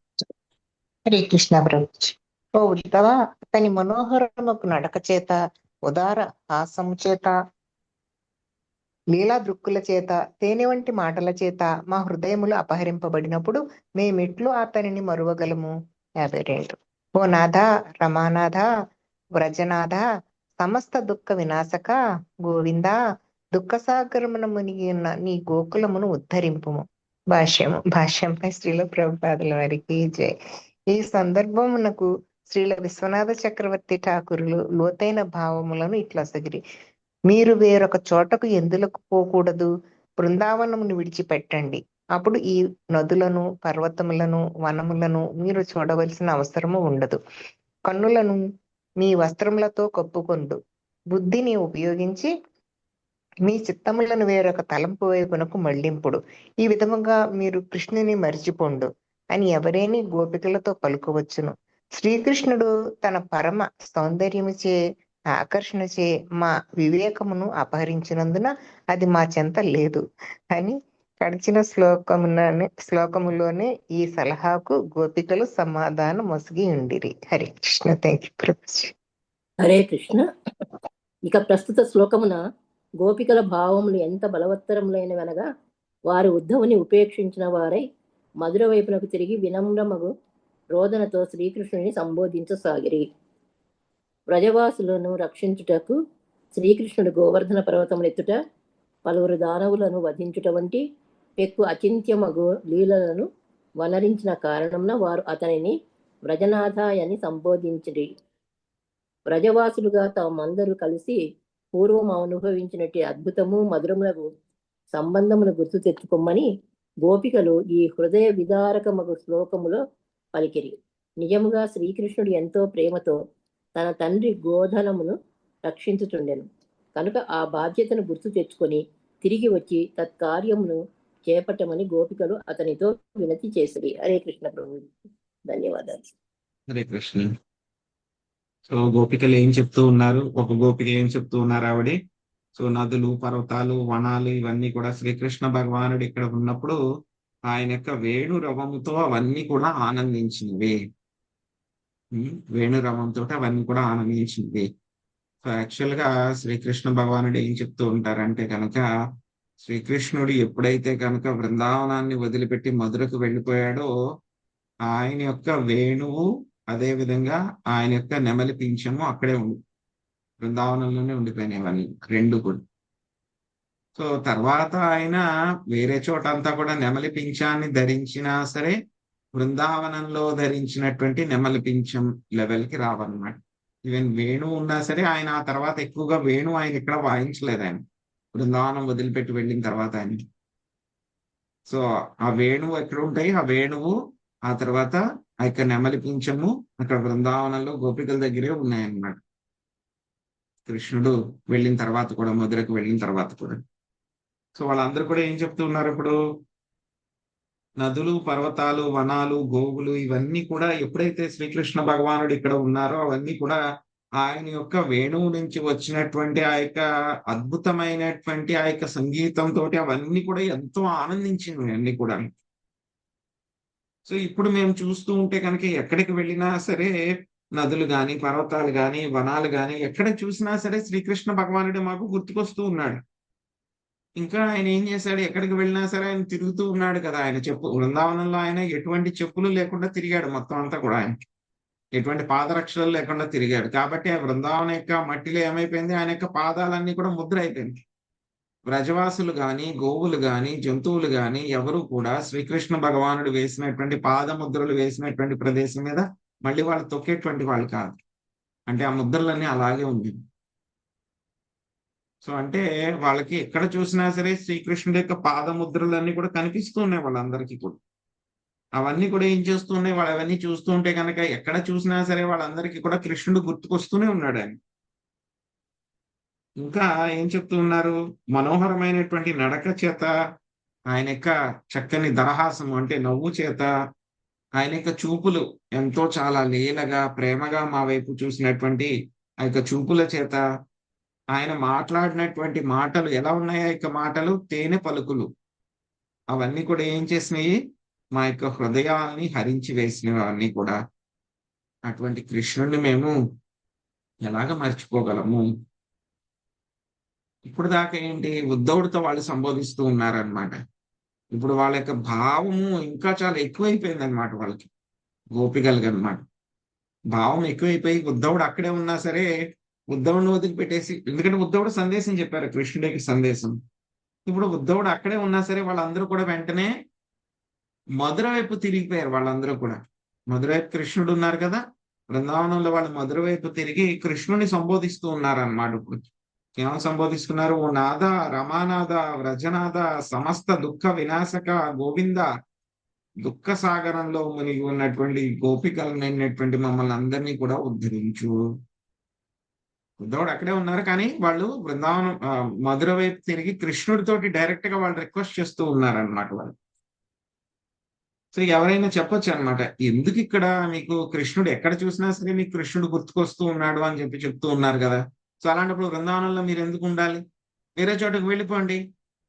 హరే కృష్ణ ప్రభుజీ. ఓ ఉత్తమ, అతని మనోహరముకు నడక చేత, ఉదార హాసము చేత, లీలా దృక్కుల చేత, తేనె వంటి మాటల చేత మా హృదయములు అపహరింపబడినప్పుడు మేమిట్లు అతనిని మరువగలము. 52. ఓ నాథ, రమానాథ, వ్రజనాథ, సమస్త దుఃఖ వినాశక గోవింద, దుఃఖసాగరమున మునిగి ఉన్న నీ గోకులమును ఉద్ధరింపుము. భాష్యంపై శ్రీల ప్రభుపాదుల వారికి జై. ఈ సందర్భమునకు శ్రీల విశ్వనాథ చక్రవర్తి ఠాకూరులు లోతైన భావములను ఇట్లా సగిరి: మీరు వేరొక చోటకు ఎందులకు పోకూడదు, బృందావనమును విడిచిపెట్టండి. అప్పుడు ఈ నదులను, పర్వతములను, వనములను మీరు చూడవలసిన అవసరము ఉండదు. కన్నులను మీ వస్త్రములతో కప్పుకొండు. బుద్ధిని ఉపయోగించి మీ చిత్తములను వేరొక తలంపు వైపునకు మళ్లింపుడు. ఈ విధముగా మీరు కృష్ణుని మరిచిపోండు అని ఎవరేని గోపికలతో పలుకోవచ్చును. శ్రీకృష్ణుడు తన పరమ సౌందర్యముచే ఆకర్షణచే మా వివేకమును అపహరించినందున అది మా చెంత లేదు అని గడిచిన శ్లోకములోనే ఈ సలహాకు గోపికలు సమాధానం మొసిగి ఉండిరి. హరే కృష్ణ. Thank you Prabhuji. హరే కృష్ణ. ఇక ప్రస్తుత శ్లోకమున గోపికల భావములు ఎంత బలవత్తరములైనవనగా, వారు ఉద్ధవుని ఉపేక్షించిన వారై మధుర వైపునకు తిరిగి వినమ్రమగు రోదనతో శ్రీకృష్ణుని సంబోధించసాగిరి. వ్రజవాసులను రక్షించుటకు శ్రీకృష్ణుడు గోవర్ధన పర్వతములెత్తుట, పలువురు దానవులను వధించుట వంటి పెక్కు అచింత్యమగు లీలలను వనరించిన కారణంన వారు అతనిని వ్రజనాథాయని సంబోధించిరి. వ్రజవాసులుగా తామందరూ కలిసి పూర్వం అనుభవించినట్టు అద్భుతము మధురములకు సంబంధమును గుర్తు తెచ్చుకోమని గోపికలు ఈ హృదయ విదారకమగు శ్లోకములో పలికిరి. నిజముగా శ్రీకృష్ణుడు ఎంతో ప్రేమతో తన తండ్రి గోధనమును రక్షించుచుండెను కనుక ఆ బాధ్యతను గుర్తు తెచ్చుకొని తిరిగి వచ్చి తత్కార్యమును చేపట్టమని గోపికలు అతనితో వినతి చేసిరి. హరే కృష్ణ ప్రభు. ధన్యవాదాలు. హరే కృష్ణ. సో గోపికలు ఏం చెప్తూ ఉన్నారు? ఒక గోపిక ఏం చెప్తూ ఉన్నారు ఆవిడ? సో నదులు, పర్వతాలు, వనాలు ఇవన్నీ కూడా శ్రీకృష్ణ భగవానుడు ఇక్కడ ఉన్నప్పుడు ఆయన యొక్క వేణు రవముతో అవన్నీ కూడా ఆనందించినవి. వేణు రవంతో అవన్నీ కూడా ఆనందించినవి. సో యాక్చువల్ గా శ్రీకృష్ణ భగవానుడు ఏం చెప్తూ ఉంటారంటే కనుక, శ్రీకృష్ణుడు ఎప్పుడైతే కనుక బృందావనాన్ని వదిలిపెట్టి మధురకు వెళ్ళిపోయాడో ఆయన యొక్క వేణువు, అదే విధంగా ఆయన యొక్క నెమలి పింఛము అక్కడే ఉంది, బృందావనంలోనే ఉండిపోయినవన్నీ రెండు కూడా. సో తర్వాత ఆయన వేరే చోట అంతా కూడా నెమలి పింఛాన్ని ధరించినా సరే బృందావనంలో ధరించినటువంటి నెమలి పింఛం లెవెల్కి రావన్నమాట. ఈవెన్ వేణు ఉన్నా సరే ఆయన ఆ తర్వాత ఎక్కువగా వేణు ఆయన ఇక్కడ వాయించలేదు. ఆయన బృందావనం వదిలిపెట్టి వెళ్ళిన తర్వాత ఆయన. సో ఆ వేణువు ఎక్కడ ఉంటాయి? ఆ వేణువు ఆ తర్వాత ఆ యొక్క నెమలి పింఛము అక్కడ బృందావనంలో గోపికల దగ్గరే ఉన్నాయన్నమాట. కృష్ణుడు వెళ్ళిన తర్వాత కూడా, మధురకు వెళ్ళిన తర్వాత కూడా. సో వాళ్ళందరూ కూడా ఏం చెప్తూ ఉన్నారు ఇప్పుడు? నదులు, పర్వతాలు, వనాలు, గోవులు ఇవన్నీ కూడా ఎప్పుడైతే శ్రీకృష్ణ భగవానుడు ఇక్కడ ఉన్నారో అవన్నీ కూడా ఆయన యొక్క వేణువు నుంచి వచ్చినటువంటి ఆ యొక్క అద్భుతమైనటువంటి ఆ యొక్క సంగీతంతో అవన్నీ కూడా ఎంతో ఆనందించినవి అన్ని కూడా. సో ఇప్పుడు మేము చూస్తూ ఉంటే కనుక ఎక్కడికి వెళ్ళినా సరే నదులు గాని, పర్వతాలు గాని, వనాలు గాని ఎక్కడ చూసినా సరే శ్రీకృష్ణ భగవానుడు మాకు గుర్తుకొస్తూ ఉన్నాడు. ఇంకా ఆయన ఏం చేశాడు? ఎక్కడికి వెళ్ళినా సరే ఆయన తిరుగుతూ ఉన్నాడు కదా. ఆయన బృందావనంలో ఆయన ఎటువంటి చెప్పులు లేకుండా తిరిగాడు మొత్తం అంతా కూడా. ఆయన ఎటువంటి పాదరక్షలు లేకుండా తిరిగాడు. కాబట్టి ఆ బృందావనం యొక్క మట్టిలో ఏమైపోయింది? ఆయన యొక్క పాదాలన్నీ కూడా ముద్ర అయిపోయింది. వ్రజవాసులు గాని, గోవులు గాని, జంతువులు గాని ఎవరు కూడా శ్రీకృష్ణ భగవానుడు వేసినటువంటి పాదముద్రలు వేసినటువంటి ప్రదేశం మీద మళ్ళీ వాళ్ళు తొక్కేటువంటి వాళ్ళు కాదు. అంటే ఆ ముద్రలన్నీ అలాగే ఉంది. సో అంటే వాళ్ళకి ఎక్కడ చూసినా సరే శ్రీకృష్ణుడి యొక్క పాదముద్రలన్నీ కూడా కనిపిస్తూ ఉన్నాయి వాళ్ళందరికీ కూడా. అవన్నీ కూడా ఏం చేస్తూ ఉన్నాయి, వాళ్ళు అవన్నీ చూస్తూ ఉంటే కనుక ఎక్కడ చూసినా సరే వాళ్ళందరికీ కూడా కృష్ణుడు గుర్తుకొస్తూనే ఉన్నాడు ఆయన. ఇంకా ఏం చెప్తూ ఉన్నారు, మనోహరమైనటువంటి నడక చేత, ఆయన యొక్క చక్కని దరహాసము అంటే నవ్వు చేత, ఆయన యొక్క చూపులు ఎంతో చాలా లీలగా ప్రేమగా మా వైపు చూసినటువంటి ఆ యొక్క చూపుల చేత, ఆయన మాట్లాడినటువంటి మాటలు ఎలా ఉన్నాయి, ఆ యొక్క మాటలు తేనె పలుకులు. అవన్నీ కూడా ఏం చేసినాయి, మా యొక్క హృదయాల్ని హరించి వేసినవి అవన్నీ కూడా. అటువంటి కృష్ణుడిని మేము ఎలాగ మర్చిపోగలము? ఇప్పుడు దాకా ఏంటి, ఉద్ధవుడితో వాళ్ళు సంబోధిస్తూ ఉన్నారనమాట. ఇప్పుడు వాళ్ళ యొక్క భావము ఇంకా చాలా ఎక్కువైపోయింది అనమాట వాళ్ళకి, గోపికలకి అనమాట. భావం ఎక్కువైపోయి ఉద్ధవుడు అక్కడే ఉన్నా సరే ఉద్ధవుడిని వదిలిపెట్టేసి, ఎందుకంటే ఉద్ధవుడు సందేశం చెప్పారు, కృష్ణుడికి సందేశం. ఇప్పుడు ఉద్ధవుడు అక్కడే ఉన్నా సరే వాళ్ళందరూ కూడా వెంటనే మధుర వైపు తిరిగిపోయారు. వాళ్ళందరూ కూడా మధుర వైపు కృష్ణుడు ఉన్నారు కదా, బృందావనంలో వాళ్ళు మధుర వైపు తిరిగి కృష్ణుని సంబోధిస్తూ ఉన్నారన్నమాట. ఇప్పుడు ఏమని సంబోధిస్తున్నారు, ఓ నాద, రమానాథ, వ్రజనాథ, సమస్త దుఃఖ వినాశక గోవింద, దుఃఖ సాగరంలో మునిగి ఉన్నటువంటి గోపికలైనటువంటి మమ్మల్ని అందరినీ కూడా ఉద్ధరించు. ఉద్ధవుడు అక్కడే ఉన్నారు కానీ వాళ్ళు బృందావనం మధుర వైపు తిరిగి కృష్ణుడితోటి డైరెక్ట్ గా వాళ్ళు రిక్వెస్ట్ చేస్తూ ఉన్నారన్నమాట వాళ్ళు. సో ఎవరైనా చెప్పొచ్చు అనమాట, ఎందుకు ఇక్కడ మీకు కృష్ణుడు ఎక్కడ చూసినా సరే మీకు కృష్ణుడు గుర్తుకొస్తూ ఉన్నాడు అని చెప్పి చెప్తూ ఉన్నారు కదా. సో అలాంటప్పుడు బృందావనంలో మీరు ఎందుకు ఉండాలి, వేరే చోటకు వెళ్ళిపోండి.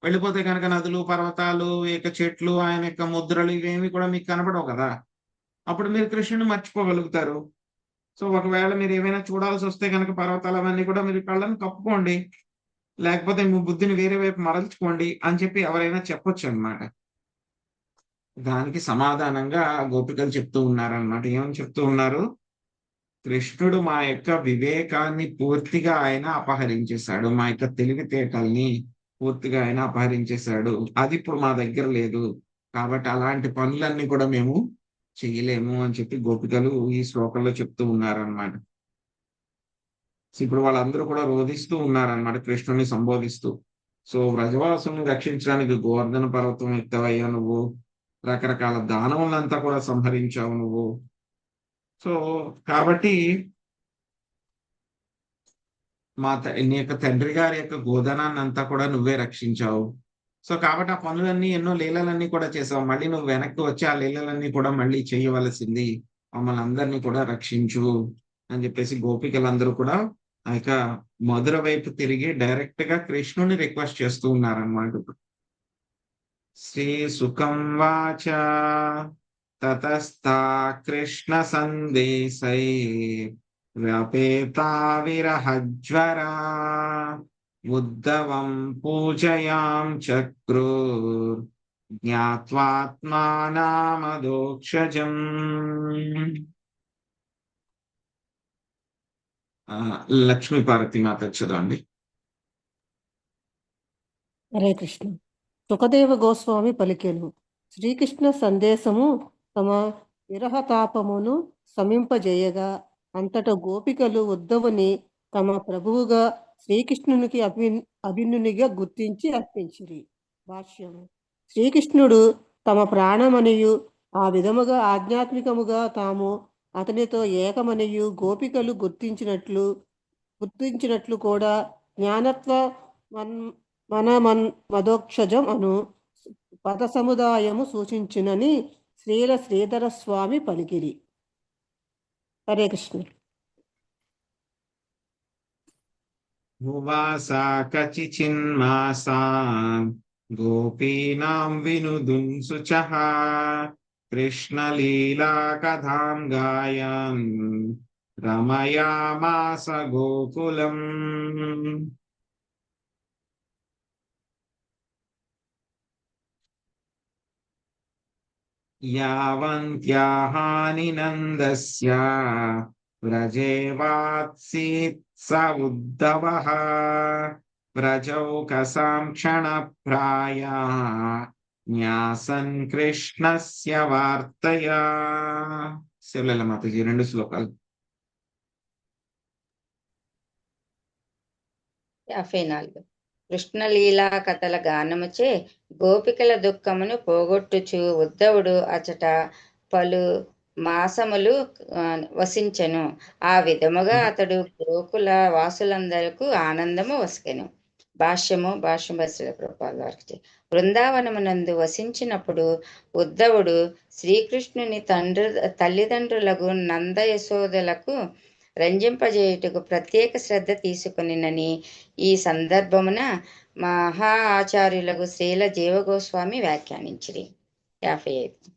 వెళ్ళిపోతే కనుక నదులు, పర్వతాలు, యొక్క చెట్లు, ఆయన యొక్క ముద్రలు ఇవేమి కూడా మీకు కనపడవు కదా. అప్పుడు మీరు కృష్ణుని మర్చిపోగలుగుతారు. సో ఒకవేళ మీరు ఏమైనా చూడాల్సి వస్తే కనుక పర్వతాలు అవన్నీ కూడా మీరు కళ్ళని కప్పుకోండి, లేకపోతే మీ బుద్ధిని వేరే వైపు మరల్చుకోండి అని చెప్పి ఎవరైనా చెప్పొచ్చు అన్నమాట. దానికి సమాధానంగా గోపికలు చెప్తూ ఉన్నారన్నమాట. ఏమని చెప్తూ ఉన్నారు, కృష్ణుడు మా యొక్క వివేకాన్ని పూర్తిగా ఆయన అపహరించేశాడు, మా యొక్క తెలివితేటల్ని పూర్తిగా ఆయన అపహరించేశాడు. అది ఇప్పుడు మా దగ్గర లేదు, కాబట్టి అలాంటి పనులన్నీ కూడా మేము చెయ్యలేము అని చెప్పి గోపికలు ఈ శ్లోకంలో చెప్తూ ఉన్నారన్నమాట. ఇప్పుడు వాళ్ళందరూ కూడా రోధిస్తూ ఉన్నారన్నమాట కృష్ణుని సంబోధిస్తూ. సో వ్రజవాసుని రక్షించడానికి గోవర్ధన పర్వతం ఎత్తవయ్యా నువ్వు, రకరకాల దానవులంతా కూడా సంహరించావు నువ్వు. సో కాబట్టి నీ యొక్క తండ్రి గారి యొక్క గోధనాన్ని అంతా కూడా నువ్వే రక్షించావు. సో కాబట్టి ఆ పనులన్నీ, ఎన్నో లీలలన్నీ కూడా చేసావు. మళ్ళీ నువ్వు వెనక్కి వచ్చి ఆ లీలలన్నీ కూడా మళ్ళీ చేయవలసింది, మమ్మల్ని అందరినీ కూడా రక్షించు అని చెప్పేసి గోపికలందరూ కూడా ఆ యొక్క మధుర వైపు తిరిగి డైరెక్ట్ గా కృష్ణుని రిక్వెస్ట్ చేస్తూ ఉన్నారన్నమాట. శ్రీ సుఖం వాచ తతస్థా కృష్ణ సందేశై వ్యాపేతా విరహజ్వరా ఉద్ధవం పూజయాం చక్రూర్ జ్ఞాత్వాత్మానామదోక్షజం. లక్ష్మీపార్వతి మాత చదవండి. హరే కృష్ణ. సుఖదేవ గోస్వామి పలికెను, శ్రీకృష్ణ సందేశము తమ విరహతాపమును శమింపజేయగా అంతట గోపికలు ఉద్ధవుని తమ ప్రభువుగా శ్రీకృష్ణునికి అభిన్నునిగా గుర్తించి అర్పించిరి. భాష్యము. శ్రీకృష్ణుడు తమ ప్రాణమనియు ఆ విధముగా ఆధ్యాత్మికముగా తాము అతనితో ఏకమనియు గోపికలు గుర్తించినట్లు కూడా జ్ఞానత్వ మదోక్షజం అను పద సముదాయము సూచించునని శ్రీల శ్రీధర స్వామి పలికిరి. హరే కృష్ణ. ఉవాసా కచిచిన్మాసా గోపీనాం వినుదున్ శుచః కృష్ణలీలా కథాం గాయన్ రమయామాస గోకులం. యావంత్యాహాని నందస్య వ్రజే వాత్సీత్ స ఉద్ధవః వ్రజౌకసాం క్షణప్రాయా న్యాసన్ కృష్ణస్య వార్తయా. శివలీల మాతాజీ 2 శ్లోకాలు. 54. కృష్ణలీలా కథల గానముచే గోపికల దుఃఖమును పోగొట్టుచు ఉద్ధవుడు అచట పలు మాసములు వసించెను. ఆ విధముగా అతడు గోకుల వాసులందరకు ఆనందము వసకెను. భాష్యము ప్రభుపాద వారికి. బృందావనమునందు వసించినప్పుడు ఉద్ధవుడు శ్రీకృష్ణుని తల్లిదండ్రులకు నంద యశోదలకు రంజింపజేయుటకు ప్రత్యేక శ్రద్ధ తీసుకొనినని ఈ సందర్భమున మహా ఆచార్యులకు శ్రీల జీవగోస్వామి వ్యాఖ్యానించిరి. 55.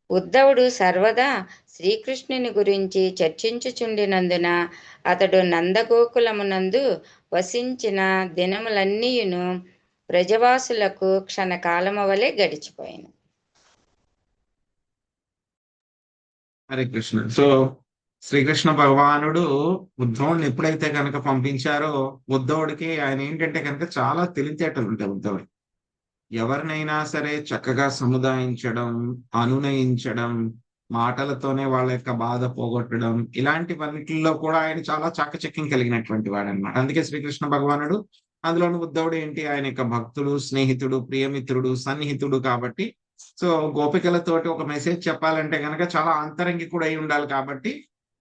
ఉద్ధవుడు సర్వదా శ్రీకృష్ణుని గురించి చర్చించుచుండినందున అతడు నందగోకులమునందు వసించిన దినములన్నీయును బ్రజవాసులకు క్షణకాలము వలె గడిచిపోయాను. హరే కృష్ణ. సో శ్రీకృష్ణ భగవానుడు ఉద్ధవుడిని ఎప్పుడైతే కనుక పంపించారో ఉద్ధవుడికి ఆయన ఏంటంటే కనుక చాలా తెలివితేటలు ఉంటాయి. ఉద్ధవుడు ఎవరినైనా సరే చక్కగా సముదాయించడం, అనునయించడం, మాటలతోనే వాళ్ళ యొక్క బాధ పోగొట్టడం, ఇలాంటివన్నిటిలో కూడా ఆయన చాలా చాకచక్యం కలిగినటువంటి వాడు అనమాట. అందుకే శ్రీకృష్ణ భగవానుడు అందులోని ఉద్ధవుడు ఏంటి, ఆయన యొక్క భక్తుడు, స్నేహితుడు, ప్రియమిత్రుడు, సన్నిహితుడు కాబట్టి సో గోపికలతోటి ఒక మెసేజ్ చెప్పాలంటే కనుక చాలా అంతరంగి కూడా అయి ఉండాలి కాబట్టి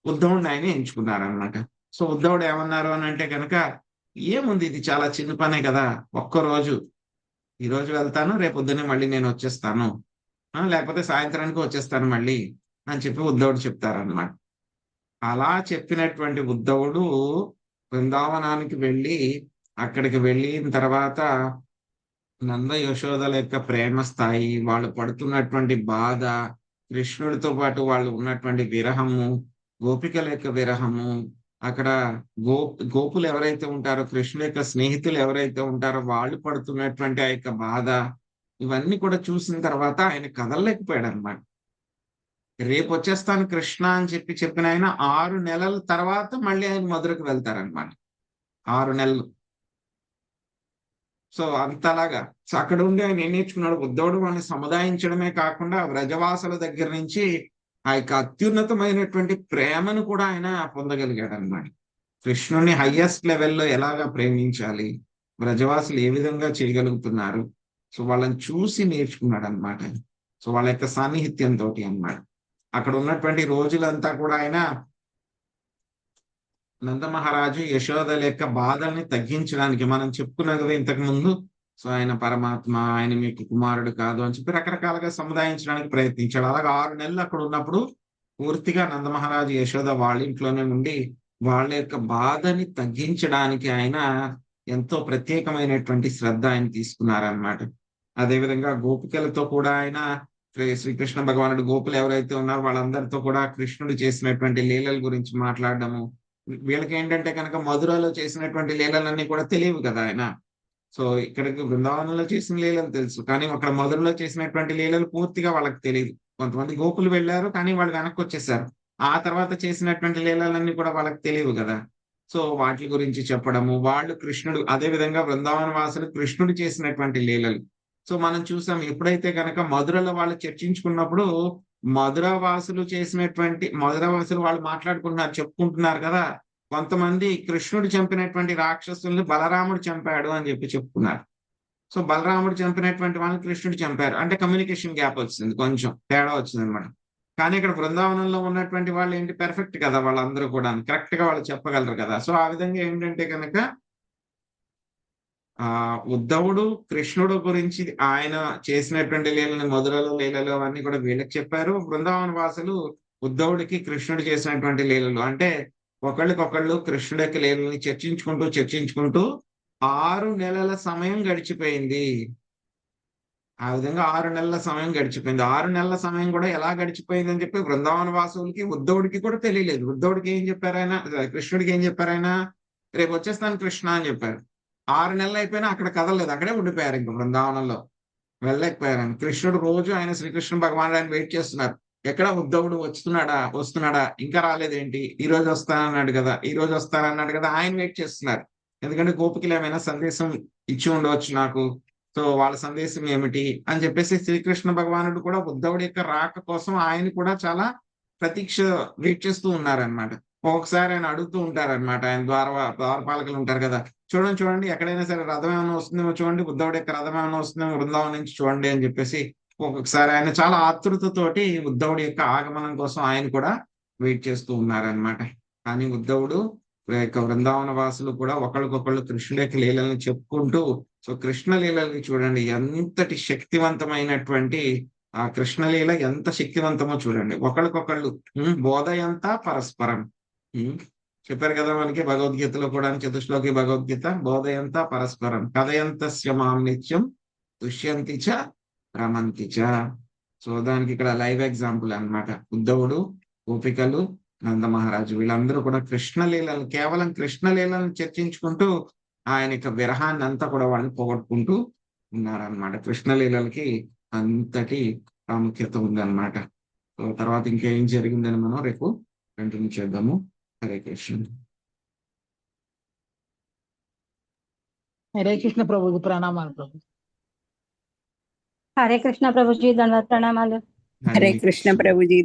ఉద్ధవుడిని ఆయన ఎంచుకున్నారు అనమాట. సో ఉద్ధవుడు ఏమన్నారు అని అంటే కనుక ఏముంది, ఇది చాలా చిన్న పనే కదా, ఒక్కరోజు ఈ రోజు వెళ్తాను, రేపు పొద్దున్నే మళ్ళీ నేను వచ్చేస్తాను, లేకపోతే సాయంత్రానికి వచ్చేస్తాను మళ్ళీ అని చెప్పి ఉద్ధవుడు చెప్తారనమాట. అలా చెప్పినటువంటి ఉద్ధవుడు బృందావనానికి వెళ్ళి అక్కడికి వెళ్ళిన తర్వాత నంద యశోదల యొక్క ప్రేమ స్థాయి, వాళ్ళు పడుతున్నటువంటి బాధ, కృష్ణుడితో పాటు వాళ్ళు ఉన్నటువంటి విరహము, గోపికల యొక్క విరహము, అక్కడ గోపులు ఎవరైతే ఉంటారో, కృష్ణుడి యొక్క స్నేహితులు ఎవరైతే ఉంటారో వాళ్ళు పడుతున్నటువంటి ఆ యొక్క బాధ, ఇవన్నీ కూడా చూసిన తర్వాత ఆయన కదలలేకపోయాడు అనమాట. రేపు వచ్చేస్తాను కృష్ణ అని చెప్పిన ఆయన 6 నెలల తర్వాత మళ్ళీ ఆయన మధురకు వెళ్తారనమాట. 6 నెలలు. సో అంతలాగా సో అక్కడ ఉండి ఆయన ఏం నేర్చుకున్నాడు, ఉద్ధవుడు వాళ్ళని సముదాయించడమే కాకుండా వ్రజవాసుల దగ్గర నుంచి ఆ యొక్క అత్యున్నతమైనటువంటి ప్రేమను కూడా ఆయన పొందగలిగాడు అనమాట. కృష్ణుని హైయెస్ట్ లెవెల్లో ఎలాగా ప్రేమించాలి, వ్రజవాసులు ఏ విధంగా చేయగలుగుతున్నారు, సో వాళ్ళని చూసి నేర్చుకున్నాడు అనమాట. సో వాళ్ళ యొక్క సాన్నిహిత్యంతో అన్నమాట. అక్కడ ఉన్నటువంటి రోజులంతా కూడా ఆయన నందమహారాజు యశోదల యొక్క బాధల్ని తగ్గించడానికి, మనం చెప్పుకున్నాం కదా ఇంతకు ముందు, సో ఆయన పరమాత్మ, ఆయన మీకు కుమారుడు కాదు అని చెప్పి రకరకాలుగా సముదాయించడానికి ప్రయత్నించాడు. అలాగే 6 నెలలు అక్కడ ఉన్నప్పుడు పూర్తిగా నందమహారాజు యశోద వాళ్ళ ఇంట్లోనే ఉండి వాళ్ళ యొక్క బాధని తగ్గించడానికి ఆయన ఎంతో ప్రత్యేకమైనటువంటి శ్రద్ధ ఆయన తీసుకున్నారనమాట. అదేవిధంగా గోపికలతో కూడా ఆయన శ్రీకృష్ణ భగవానుడు గోపులు ఎవరైతే ఉన్నారో వాళ్ళందరితో కూడా కృష్ణుడు చేసినటువంటి లీలల గురించి మాట్లాడడము. వీళ్ళకి ఏంటంటే కనుక మధురలో చేసినటువంటి లీలలన్నీ కూడా తెలియవు కదా ఆయన. సో ఇక్కడికి బృందావనంలో చేసిన లీలలు తెలుసు, కానీ అక్కడ మధురలో చేసినటువంటి లీలలు పూర్తిగా వాళ్ళకి తెలియదు. కొంతమంది గోపులు వెళ్ళారు కానీ వాళ్ళు వెనక్కి వచ్చేసారు, ఆ తర్వాత చేసినటువంటి లీలలన్నీ కూడా వాళ్ళకి తెలియవు కదా. సో వాటి గురించి చెప్పడము, వాళ్ళు కృష్ణుడు, అదే విధంగా బృందావన వాసులు కృష్ణుడు చేసినటువంటి లీలలు. సో మనం చూసాం ఎప్పుడైతే కనుక మధురలో వాళ్ళు చర్చించుకున్నప్పుడు మధురవాసులు వాళ్ళు మాట్లాడుకుంటున్నారు, చెప్పుకుంటున్నారు కదా, కొంతమంది కృష్ణుడు చంపినటువంటి రాక్షసుల్ని బలరాముడు చంపాడు అని చెప్పుకున్నారు. సో బలరాముడు చంపినటువంటి వాళ్ళని కృష్ణుడు చంపారు అంటే కమ్యూనికేషన్ గ్యాప్ వచ్చింది, కొంచెం తేడా వచ్చింది అనమాట. కానీ ఇక్కడ బృందావనంలో ఉన్నటువంటి వాళ్ళు ఏంటి, పెర్ఫెక్ట్ కదా, వాళ్ళందరూ కూడా కరెక్ట్ గా వాళ్ళు చెప్పగలరు కదా. సో ఆ విధంగా ఏంటంటే కనుక ఉద్ధవుడు కృష్ణుడు గురించి ఆయన చేసినటువంటి లీలని, మధురలో లీలలు అవన్నీ కూడా వీళ్ళకి చెప్పారు. బృందావన వాసులు ఉద్ధవుడికి కృష్ణుడు చేసినటువంటి లీలలు అంటే ఒకళ్ళకొకళ్ళు కృష్ణుడి యొక్క లీలని చర్చించుకుంటూ 6 నెలల సమయం గడిచిపోయింది. ఆ విధంగా 6 నెలల సమయం గడిచిపోయింది. 6 నెలల సమయం కూడా ఎలా గడిచిపోయింది అని చెప్పి బృందావన వాసులకి ఉద్ధవుడికి కూడా తెలియలేదు. ఉద్ధవుడికి ఏం చెప్పారు ఆయన, కృష్ణుడికి ఏం చెప్పారు ఆయన, రేపు వచ్చేస్తాను కృష్ణ అని చెప్పారు. 6 నెలలు అయిపోయినా అక్కడ కదలలేదు, అక్కడే ఉండిపోయారు, ఇంకా బృందావనంలో వెళ్ళలేకపోయారు. కృష్ణుడు రోజు ఆయన శ్రీకృష్ణ భగవానుడు ఆయన వెయిట్ చేస్తున్నారు, ఎక్కడ ఉద్ధవుడు వస్తున్నాడా ఇంకా రాలేదేంటి, ఈ రోజు వస్తానన్నాడు కదా ఆయన వెయిట్ చేస్తున్నారు. ఎందుకంటే గోపికలు ఏమైనా సందేశం ఇచ్చి ఉండవచ్చు నాకు, సో వాళ్ళ సందేశం ఏమిటి అని చెప్పేసి శ్రీకృష్ణ భగవానుడు కూడా ఉద్ధవుడి యొక్క రాక కోసం ఆయన కూడా చాలా ప్రతీక్ష వెయిట్ చేస్తూ ఉన్నారనమాట. ఒక్కొక్కసారి ఆయన అడుగుతూ ఉంటారనమాట, ఆయన ద్వారపాలకులు ఉంటారు కదా, చూడండి ఎక్కడైనా సరే రథం ఏమైనా వస్తుందేమో చూడండి, ఉద్ధవుడి యొక్క రథం ఏమైనా వస్తుందేమో బృందావనం నుంచి చూడండి అని చెప్పేసి ఒక్కొక్కసారి ఆయన చాలా ఆతృతతోటి ఉద్ధవుడి యొక్క ఆగమనం కోసం ఆయన కూడా వెయిట్ చేస్తూ ఉన్నారనమాట. కానీ ఉద్ధవుడు యొక్క బృందావన వాసులు కూడా ఒకళ్ళకొకళ్ళు కృష్ణుడి యొక్క లీలల్ని చెప్పుకుంటూ, సో కృష్ణ లీలల్ని చూడండి ఎంతటి శక్తివంతమైనటువంటి ఆ కృష్ణలీల ఎంత శక్తివంతమో చూడండి. ఒకళ్ళకొకళ్ళు బోధయంతా పరస్పరం చెప్పారు కదా మనకి భగవద్గీతలో కూడా, చతుశ్లోకి భగవద్గీత, బోధయంతా పరస్పరం కథయంతస్య మాం నిత్యం దుష్యంతి చ రమంతి చ. సో దానికి ఇక్కడ లైవ్ ఎగ్జాంపుల్ అన్నమాట. ఉద్ధవుడు, గోపికలు, నంద మహారాజు వీళ్ళందరూ కూడా కృష్ణలీలను, కేవలం కృష్ణలీలను చర్చించుకుంటూ ఆయన యొక్క విరహాన్ని అంతా కూడా వాళ్ళని పోగొట్టుకుంటూ ఉన్నారనమాట. కృష్ణలీలకి అంతటి ప్రాముఖ్యత ఉందన్నమాట. సో తర్వాత ఇంకేం జరిగిందని మనం రేపు కంటిన్యూ చేద్దాము. హరే కృష్ణ. హరే కృష్ణ ప్రభుజీ, ప్రణామాలు ప్రభు. హరే కృష్ణ ప్రభుజీ, ధన్యవాద ప్రణామాలు. హరే కృష్ణ ప్రభుజీ.